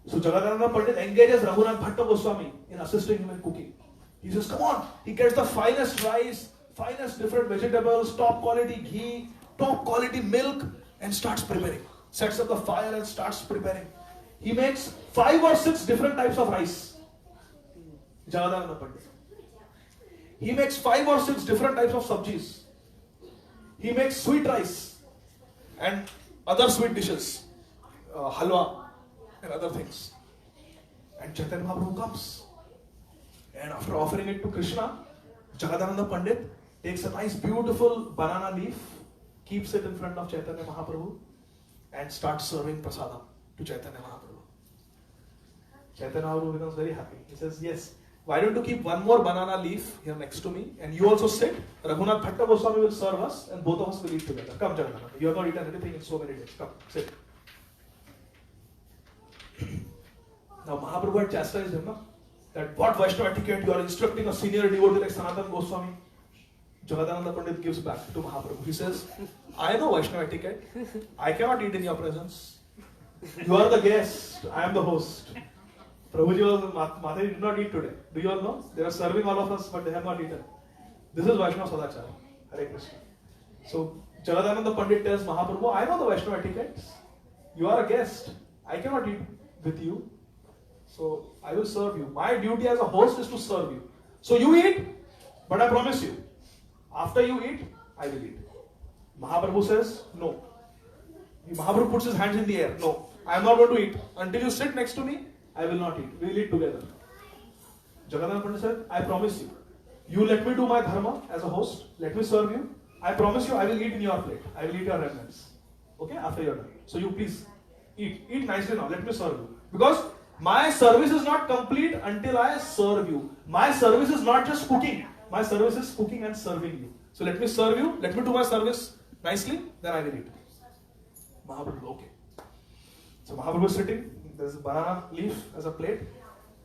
So Jagadananda Pandit engages Raghunath Bhatta Goswami in assisting him in cooking. He says, "Come on." He gets the finest rice, finest different vegetables, top quality ghee, top quality milk and starts preparing. Sets up the fire and starts preparing. He makes 5 or 6 different types of rice. Jagadananda Pandit. He makes 5 or 6 different types of sabjis. He makes sweet rice and other sweet dishes, halwa and other things. And Chaitanya Mahaprabhu comes. And after offering it to Krishna, Jagadananda Pandit takes a nice beautiful banana leaf, keeps it in front of Chaitanya Mahaprabhu and starts serving prasadam to Chaitanya Mahaprabhu. Chaitanya Mahaprabhu becomes very happy. He says, "Yes, why don't you keep one more banana leaf here next to me and you also sit. Raghunath Bhatta Goswami will serve us and both of us will eat together. Come, Jagannatha. You have not eaten anything in so many days. Come, sit." Now Mahaprabhu had chastised him, no? That what Vaishnava etiquette, you are instructing a senior devotee like Sanatana Goswami. Jagadananda Pandit gives back to Mahaprabhu. He says, "I know Vaishnava etiquette. I cannot eat in your presence. You are the guest. I am the host. Prabhuji was, Mataji did not eat today. Do you all know? They are serving all of us, but they have not eaten. This is Vaishnava Sadachara. Hare Krishna." So Jagadananda Pandit tells Mahaprabhu, "I know the Vaishnava etiquette. You are a guest. I cannot eat with you. So I will serve you. My duty as a host is to serve you. So you eat, but I promise you, after you eat, I will eat." Mahaprabhu says, "No." Mahaprabhu puts his hands in the air. "No, I am not going to eat. Until you sit next to me, I will not eat. We will eat together." Jagadananda Pandit said, "I promise you. You let me do my dharma as a host. Let me serve you. I promise you I will eat in your plate. I will eat your remnants. Okay, after you're done. So you please eat. Eat nicely now. Let me serve you. Because my service is not complete until I serve you. My service is not just cooking. My service is cooking and serving you. So let me serve you. Let me do my service nicely. Then I will eat." Mahaprabhu, okay. So Mahaprabhu is sitting. There's a banana leaf as a plate.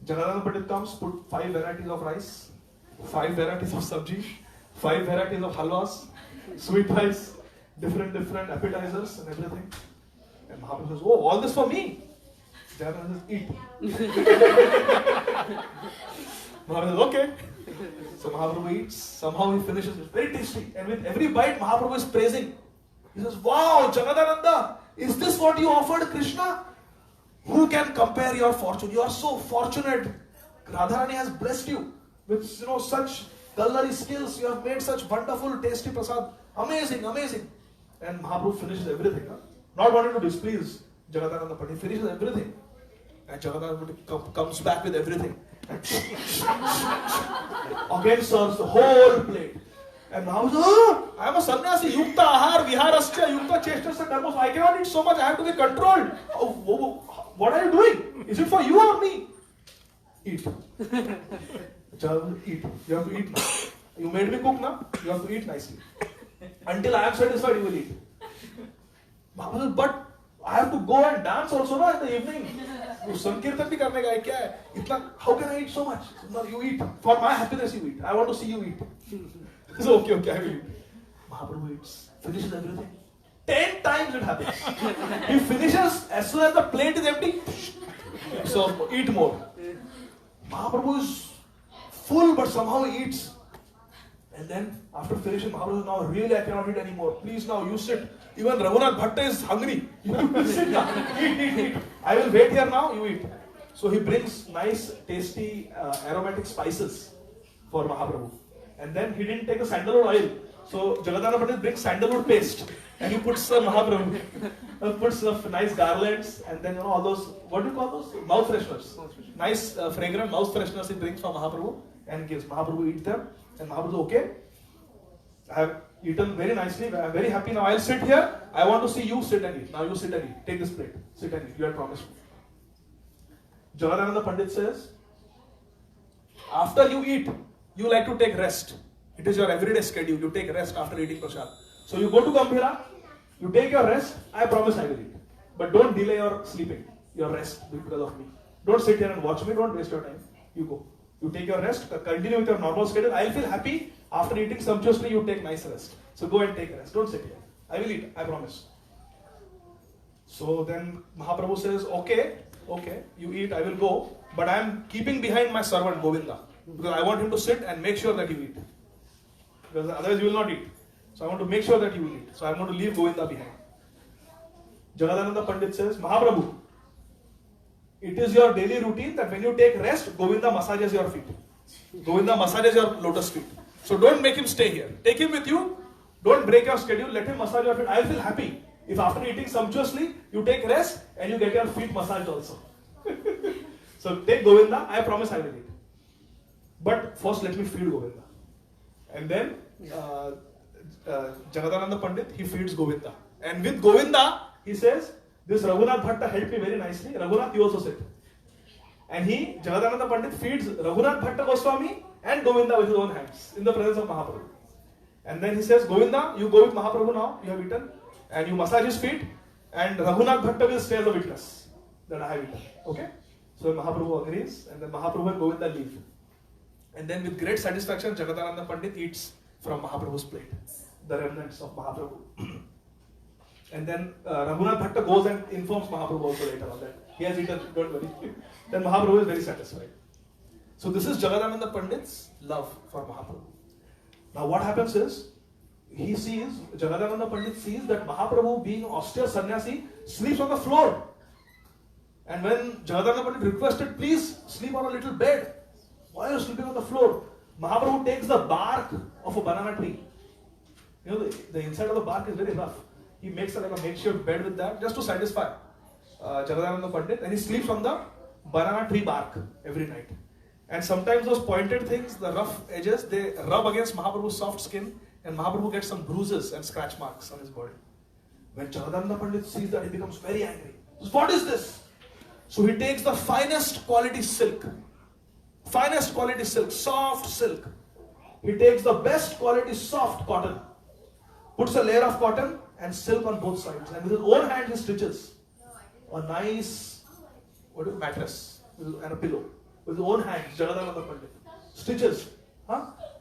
Jagadananda Pandit comes, put 5 varieties of rice, 5 varieties of sabji, 5 varieties of halwas, sweet rice, different appetizers and everything. And Mahaprabhu says, oh, all this for me? Jagadananda says, eat. Mahaprabhu says, okay. So Mahaprabhu eats, somehow he finishes, it's very tasty. And with every bite, Mahaprabhu is praising. He says, wow, Jagadananda, is this what you offered Krishna? Who can compare your fortune? You are so fortunate. Radharani has blessed you with such culinary skills. You have made such wonderful, tasty prasad. Amazing, amazing. And Mahaprabhu finishes everything. Not wanting to displease Jagadananda, but he finishes everything. And Jagadananda comes back with everything. And again serves the whole plate. And now I am a sannyasi, yukta ahar, viharascha, yukta cheshtasya karmos. I cannot eat so much, I have to be controlled. What are you doing? Is it for you or me? Eat. Eat. You have to eat now. You made me cook now, you have to eat nicely. Until I am satisfied, you will eat. But I have to go and dance also in the evening. Sankirtan bhi karne ka hai, kya hai? How can I eat so much? No, you eat. For my happiness you eat. I want to see you eat. So okay, I will eat. Mahaprabhu eats, finishes everything. 10 times it happens. He finishes as soon as the plate is empty. So eat more. Mahaprabhu is full, but somehow he eats. And then after finishing, Mahaprabhu says, now really I cannot eat anymore. Please now you sit. Even Raghunath Bhatta is hungry. You sit now. Eat. I will wait here now, you eat. So he brings nice, tasty, aromatic spices for Mahaprabhu. And then he didn't take the sandalwood oil. So Jagadananda Pandit brings sandalwood paste. And he puts Mahaprabhu. Puts nice garlands. And then all those, what do you call those? Mouth fresheners. Nice fragrant mouth fresheners he brings for Mahaprabhu. And gives Mahaprabhu eat them. And Mahaprabhu says, okay. I have eaten very nicely. I am very happy now. I'll sit here. I want to see you sit and eat. Now you sit and eat. Take this plate. Sit and eat. You had promised me. Jagadananda Pandit says, after you eat, you like to take rest. It is your everyday schedule. You take rest after eating prasad. So you go to Gambhira, you take your rest. I promise I will eat. But don't delay your sleeping, your rest because of me. Don't sit here and watch me. Don't waste your time. You go. You take your rest. Continue with your normal schedule. I'll feel happy. After eating sumptuously, you take nice rest. So go and take rest. Don't sit here. I will eat. I promise. So then Mahaprabhu says, okay, you eat. I will go. But I am keeping behind my servant Govinda. Because I want him to sit and make sure that you eat. Because otherwise you will not eat. So I want to make sure that you will eat. So I am going to leave Govinda behind. Jagadananda Pandit says, Mahaprabhu, it is your daily routine that when you take rest, Govinda massages your feet. Govinda massages your lotus feet. So don't make him stay here. Take him with you. Don't break your schedule. Let him massage your feet. I will feel happy if after eating sumptuously, you take rest and you get your feet massaged also. So take Govinda. I promise I will eat. But first let me feed Govinda. And then Jagadananda Pandit, he feeds Govinda. And with Govinda, he says, this Raghunath Bhatta helped me very nicely. Raghunath, you also sit. And Jagadananda Pandit feeds Raghunath Bhatta Goswami and Govinda with his own hands in the presence of Mahaprabhu. And then he says, Govinda, you go with Mahaprabhu now, you have eaten. And you massage his feet. And Raghunath Bhatta will stay as a witness that I have eaten. Okay? So Mahaprabhu agrees. And then Mahaprabhu and Govinda leave. And then with great satisfaction, Jagadananda Pandit eats from Mahaprabhu's plate. The remnants of Mahaprabhu. And then Raghunath Bhatta goes and informs Mahaprabhu also later on that he has eaten, don't worry. Then Mahaprabhu is very satisfied. So this is Jagadananda Pandit's love for Mahaprabhu. Now what happens is, Jagadananda Pandit sees that Mahaprabhu, being an austere sannyasi, sleeps on the floor. And when Jagadananda Pandit requested, please sleep on a little bed. Why are you sleeping on the floor? Mahaprabhu takes the bark of a banana tree. You know, the inside of the bark is very rough. He makes a makeshift bed with that just to satisfy Jagadananda Pandit, and he sleeps on the banana tree bark every night. And sometimes those pointed things, the rough edges, they rub against Mahaprabhu's soft skin, and Mahaprabhu gets some bruises and scratch marks on his body. When Jagadananda Pandit sees that, he becomes very angry. He says, what is this? So he takes the finest quality silk, soft silk. He takes the best quality soft cotton, puts a layer of cotton and silk on both sides, and with his own hand he stitches a nice mattress and a pillow. with his own hands, Jagadananda Pandit. Stitches.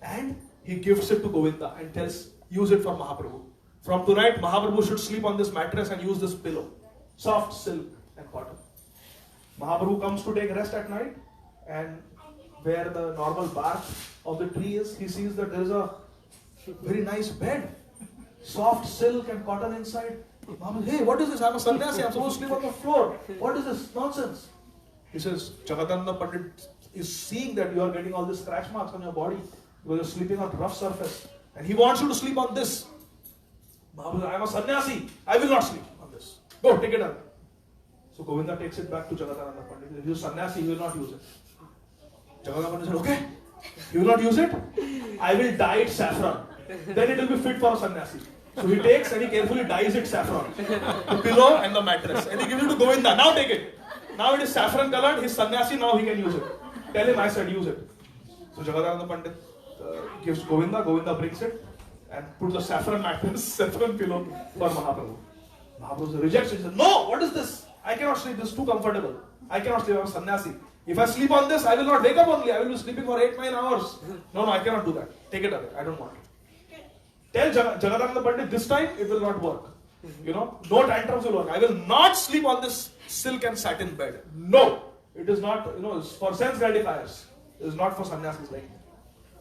And he gifts it to Govinda and tells, use it for Mahaprabhu. From tonight, Mahaprabhu should sleep on this mattress and use this pillow. Soft silk and cotton. Mahaprabhu comes to take rest at night, and where the normal bark of the tree is, he sees that there is a very nice bed. Soft silk and cotton inside. Mahaprabhu says, hey, what is this? I'm a sannyasi, I'm supposed to sleep on the floor. What is this nonsense? He says, Jagadananda Pandit is seeing that you are getting all these scratch marks on your body because you're sleeping on rough surface. And he wants you to sleep on this. Mahaprabhu says, I am a sannyasi, I will not sleep on this. Go, take it out. So Govinda takes it back to Jagadananda Pandit. He is a sannyasi, he will not use it. Jagadananda Pandit said, okay, you will not use it? I will dye it saffron. Then it will be fit for a sannyasi. So he takes and he carefully dyes it saffron. The pillow and the mattress. And he gives it to Govinda. Now take it. Now it is saffron colored. He's sannyasi, now he can use it. Tell him I said use it. So Jagadananda Pandit gives Govinda. Govinda brings it and puts the saffron mattress, saffron pillow for Mahaprabhu. Mahaprabhu rejects it. He says, no, what is this? I cannot sleep. This is too comfortable. I cannot sleep. I am a sannyasi. If I sleep on this, I will not wake up only. I will be sleeping for 8-9 hours. No, I cannot do that. Take it away. I don't want it. Tell Jagadananda Pandit this time it will not work. No tantrums will work. I will not sleep on this silk and satin bed. No, it is not. It's for sense gratifiers. It is not for sannyasis like me.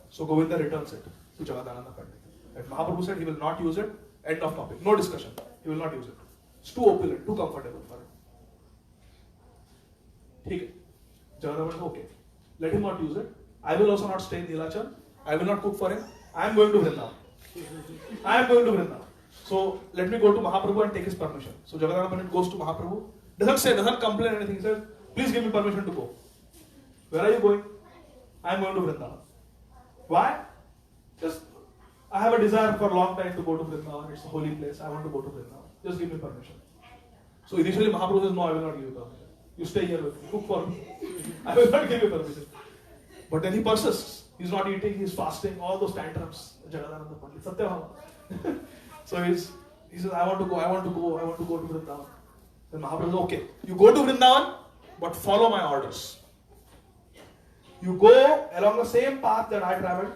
So Govinda returns it to Jagadananda Pandit. And Mahaprabhu said he will not use it. End of topic. No discussion. He will not use it. It's too opulent, too comfortable for him. Okay. Jagadananda said, okay. Let him not use it. I will also not stay in Nilachal. I will not cook for him. I am going to Vrindavan. I am going to Vrindavan. So let me go to Mahaprabhu and take his permission. So Jagadananda Pandit goes to Mahaprabhu. Doesn't complain anything. He says, please give me permission to go. Where are you going? I am going to Vrindavan. Why? Just, I have a desire for a long time to go to Vrindavan. It's a holy place. I want to go to Vrindavan. Just give me permission. So initially Mahaprabhu says, no, I will not give you permission. You stay here with me. Cook for me. I will not give you permission. But then he persists. He's not eating, he's fasting, all those tantrums. Jagadananda Pandit, Satyabhama. So he says, I want to go to Vrindavan. Then Mahaprabhu says, okay, you go to Vrindavan, but follow my orders. You go along the same path that I traveled.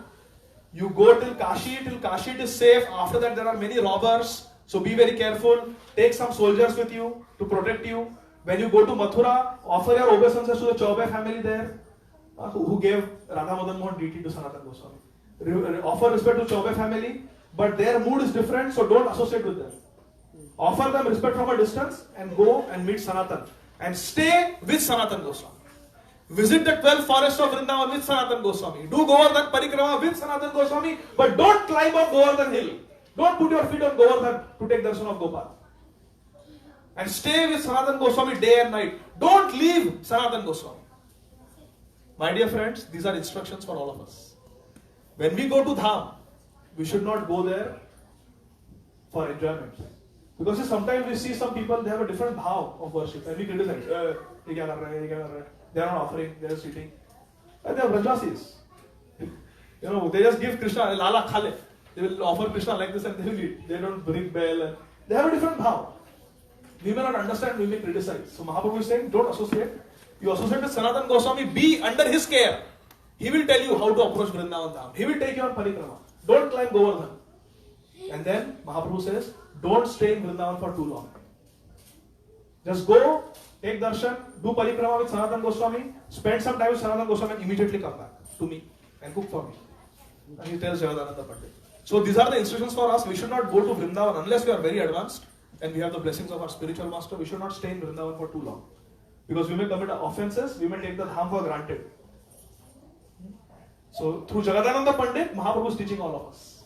You go till Kashi it is safe. After that there are many robbers. So be very careful. Take some soldiers with you to protect you. When you go to Mathura, offer your obeisances to the Chaubey family there. Who gave Radha Madan Mohan DT to Sanatana Goswami. Offer respect to Chaubey family, but their mood is different, so don't associate with them. Offer them respect from a distance and go and meet Sanatan. And stay with Sanatana Goswami. Visit the 12 forests of Vrindavan with Sanatana Goswami. Do Govardhan Parikrama with Sanatana Goswami, but don't climb up Govardhan hill. Don't put your feet on Govardhan to take darshan of Gopal. And stay with Sanatana Goswami day and night. Don't leave Sanatana Goswami. My dear friends, these are instructions for all of us. When we go to Dham, we should not go there for enjoyment. Because sometimes we see some people, they have a different bhav of worship and we criticize. They are not offering, they are sitting. And they are Brajasis. They just give Krishna, Lala Khale. They will offer Krishna like this and they will eat. They don't bring bell. They have a different bhav. We may not understand, we may criticize. So Mahaprabhu is saying, don't associate. You associate with Sanatana Goswami, be under his care. He will tell you how to approach Vrindavan Dham. He will take you on parikrama. Don't climb Govardhan. And then Mahaprabhu says, don't stay in Vrindavan for too long. Just go, take darshan, do parikrama with Sanatana Goswami, spend some time with Sanatana Goswami and immediately come back to me and cook for me. And he tells Jagadananda Pandit. So these are the instructions for us. We should not go to Vrindavan unless we are very advanced and we have the blessings of our spiritual master. We should not stay in Vrindavan for too long. Because we may commit offenses, we may take the dham for granted. So through Jagadananda Pandit, Mahaprabhu is teaching all of us.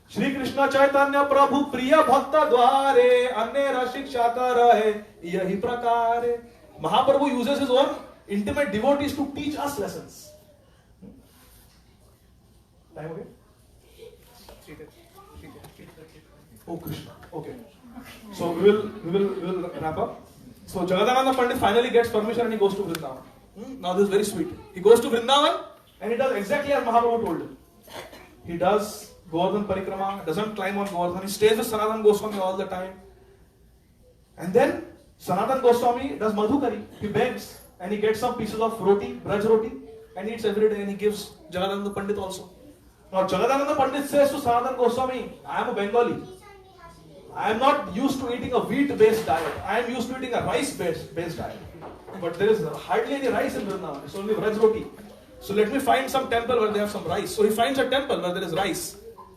Shri Krishna Chaitanya Prabhu Priya Bhakta Dware Annera Shiksha Karahe Yahi Prakare. Mahaprabhu uses his own intimate devotees to teach us lessons. Time okay? Oh Krishna. Okay. So we will wrap up. So Jagadananda Pandit finally gets permission and he goes to Vrindavan. Now this is very sweet. He goes to Vrindavan and he does exactly as Mahaprabhu told him. He does Govardhan Parikrama, doesn't climb on Govardhan. He stays with Sanatana Goswami all the time. And then Sanatana Goswami does Madhukari. He begs and he gets some pieces of roti, Braj roti, and eats every day, and he gives Jagadananda Pandit also. Now Jagadananda Pandit says to Sanatana Goswami, I am a Bengali. I am not used to eating a wheat-based diet. I am used to eating a rice-based diet. But there is hardly any rice in Vrindavan. It's only Braj roti. So let me find some temple where they have some rice. So he finds a temple where there is rice,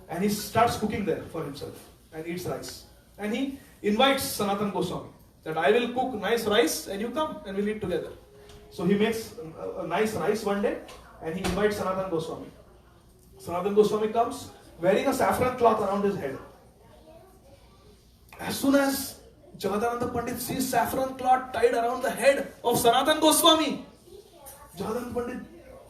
and he starts cooking there for himself and eats rice. And he invites Sanatana Goswami that I will cook nice rice and you come and we'll eat together. So he makes a nice rice one day and he invites Sanatana Goswami. Sanatana Goswami comes wearing a saffron cloth around his head. As soon as Jagadananda Pandit sees saffron cloth tied around the head of Sanatana Goswami, Jagadananda Pandit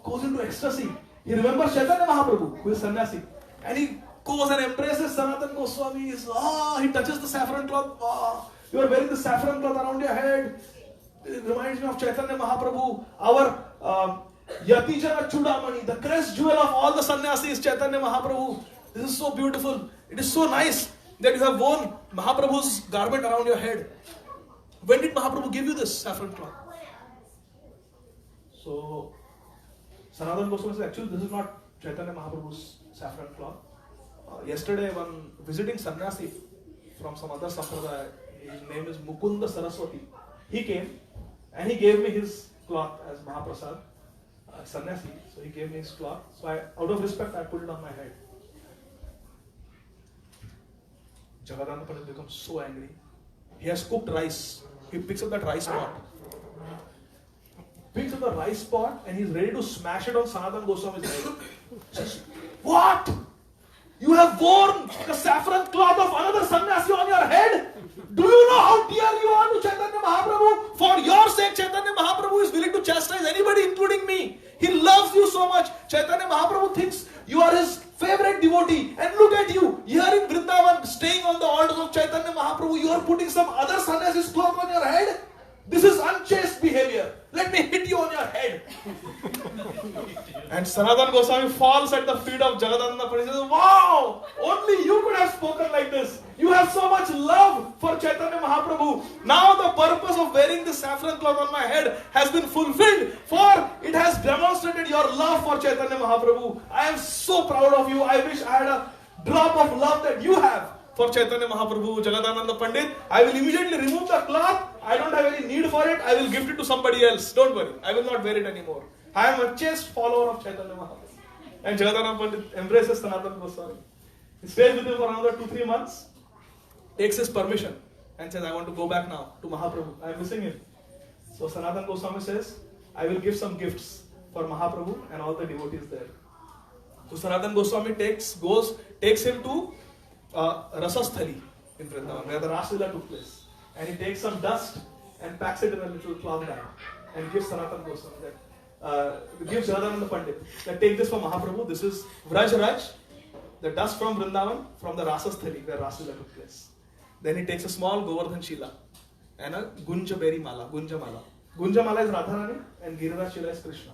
goes into ecstasy. He remembers Chaitanya Mahaprabhu, who is sannyasi, and he goes and embraces Sanatana Goswami. He touches the saffron cloth. You are wearing the saffron cloth around your head. It reminds me of Chaitanya Mahaprabhu, our Yatijana Chudamani, the crest jewel of all the sannyasis, Chaitanya Mahaprabhu. This is so beautiful. It is so nice that you have worn Mahaprabhu's garment around your head. When did Mahaprabhu give you this saffron cloth? So, Sanatana Goswami says, actually this is not Chaitanya Mahaprabhu's saffron cloth. Yesterday, when visiting sannyasi from some other sampradaya, his name is Mukunda Saraswati, he came and he gave me his cloth as Mahaprasad, sannyasi. So he gave me his cloth. So out of respect, I put it on my head. Jagadananda Pandit becomes so angry. He has cooked rice. He picks up that rice pot. Picks up the rice pot and he's ready to smash it on Sanatana Goswami's head. Says, what? You have worn the saffron cloth of another sannyasi on your head? Do you know how dear you are to Chaitanya Mahaprabhu? For your sake, Chaitanya Mahaprabhu is willing to chastise anybody, including me. He loves you so much. Chaitanya Mahaprabhu thinks you are his favorite devotee. And look at you, here in Vrindavan, staying on the altars of Chaitanya Mahaprabhu, you are putting some other sannyasi's cloth on your head? This is unchaste behavior. Let me hit you on your head. And Sanatana Goswami falls at the feet of Jagadananda Pandit and says, wow, only you could have spoken like this. You have so much love for Chaitanya Mahaprabhu. Now the purpose of wearing this saffron cloth on my head has been fulfilled, for it has demonstrated your love for Chaitanya Mahaprabhu. I am so proud of you. I wish I had a drop of love that you have for Chaitanya Mahaprabhu. Jagadananda Pandit, I will immediately remove the cloth. I don't have any need for it. I will gift it to somebody else. Don't worry. I will not wear it anymore. I am a chaste follower of Chaitanya Mahaprabhu. And Jagadananda Pandit embraces Sanatana Goswami. He stays with him for another 2-3 months, takes his permission and says, I want to go back now to Mahaprabhu. I am missing him. So Sanatana Goswami says, I will give some gifts for Mahaprabhu and all the devotees there. So Sanatana Goswami takes him to Rasasthali in Vrindavan, where the Raslila took place. And he takes some dust and packs it in a little cloth bag and gives Sanatana Goswami that, gives Jagadananda Pandit that, take this for Mahaprabhu. This is Vraj Raj, the dust from Vrindavan, from the Rasasthali where Raslila took place. Then he takes a small Govardhan Shila and a Gunja berry mala, Gunja mala. Gunja mala is Radharani and Giriraj Shila is Krishna.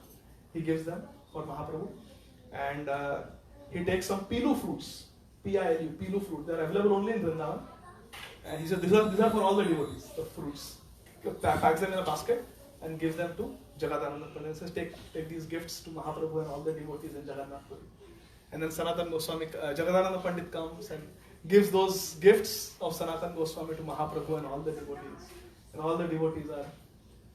He gives them for Mahaprabhu. And he takes some pilu fruits, P-I-L-U, pilu fruit. They are available only in Vrindavan. And he said, these are for all the devotees, the fruits. He packs them in a basket and gives them to Jagadananda Pandit. He says, take these gifts to Mahaprabhu and all the devotees in Jagannath Puri. And then Jagadananda Pandit comes and gives those gifts of Sanatana Goswami to Mahaprabhu and all the devotees. And all the devotees are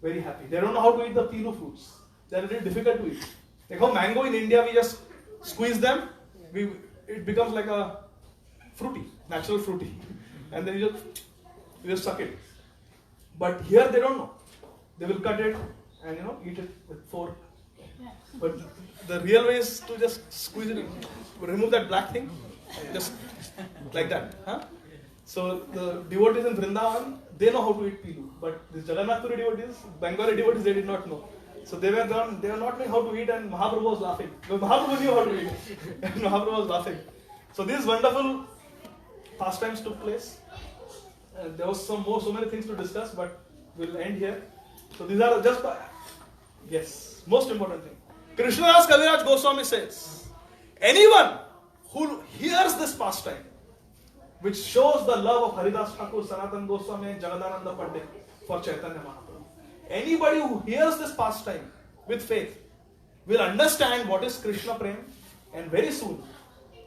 very happy. They don't know how to eat the pilu fruits. They are really difficult to eat. Like how mango in India, we just squeeze them, it becomes like a fruity, natural fruity. And then you just suck it. But here they don't know. They will cut it and eat it with fork. But the real way is to just squeeze it, remove that black thing, just like that. Huh? So the devotees in Vrindavan, they know how to eat pilu. But these Jagannath Puri devotees, Bengali devotees, they did not know. So they were not knowing how to eat, and Mahaprabhu was laughing. But Mahaprabhu knew how to eat. And Mahaprabhu was laughing. So these wonderful pastimes took place. There was so many things to discuss, but we'll end here. So these are just, most important thing. Krishnadas Kaviraj Goswami says, anyone who hears this pastime, which shows the love of Haridas Thakur, Sanatana Goswami and Jagadananda Pandit for Chaitanya Mahaprabhu, Anybody who hears this pastime with faith will understand what is Krishna Prem and very soon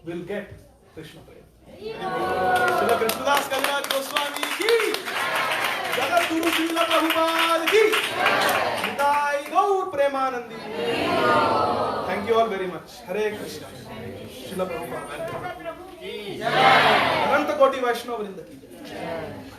will get Krishna Prem. Srila Krishnadas Kaviraj Goswami ki, Jagat Guru Srila Prabhupada ki, Nitai Gaur Premanandi. Thank you all very much. Hare Krishna. Srila Prabhupada. Ananta Koti Vaishnava Vrinda ki jai.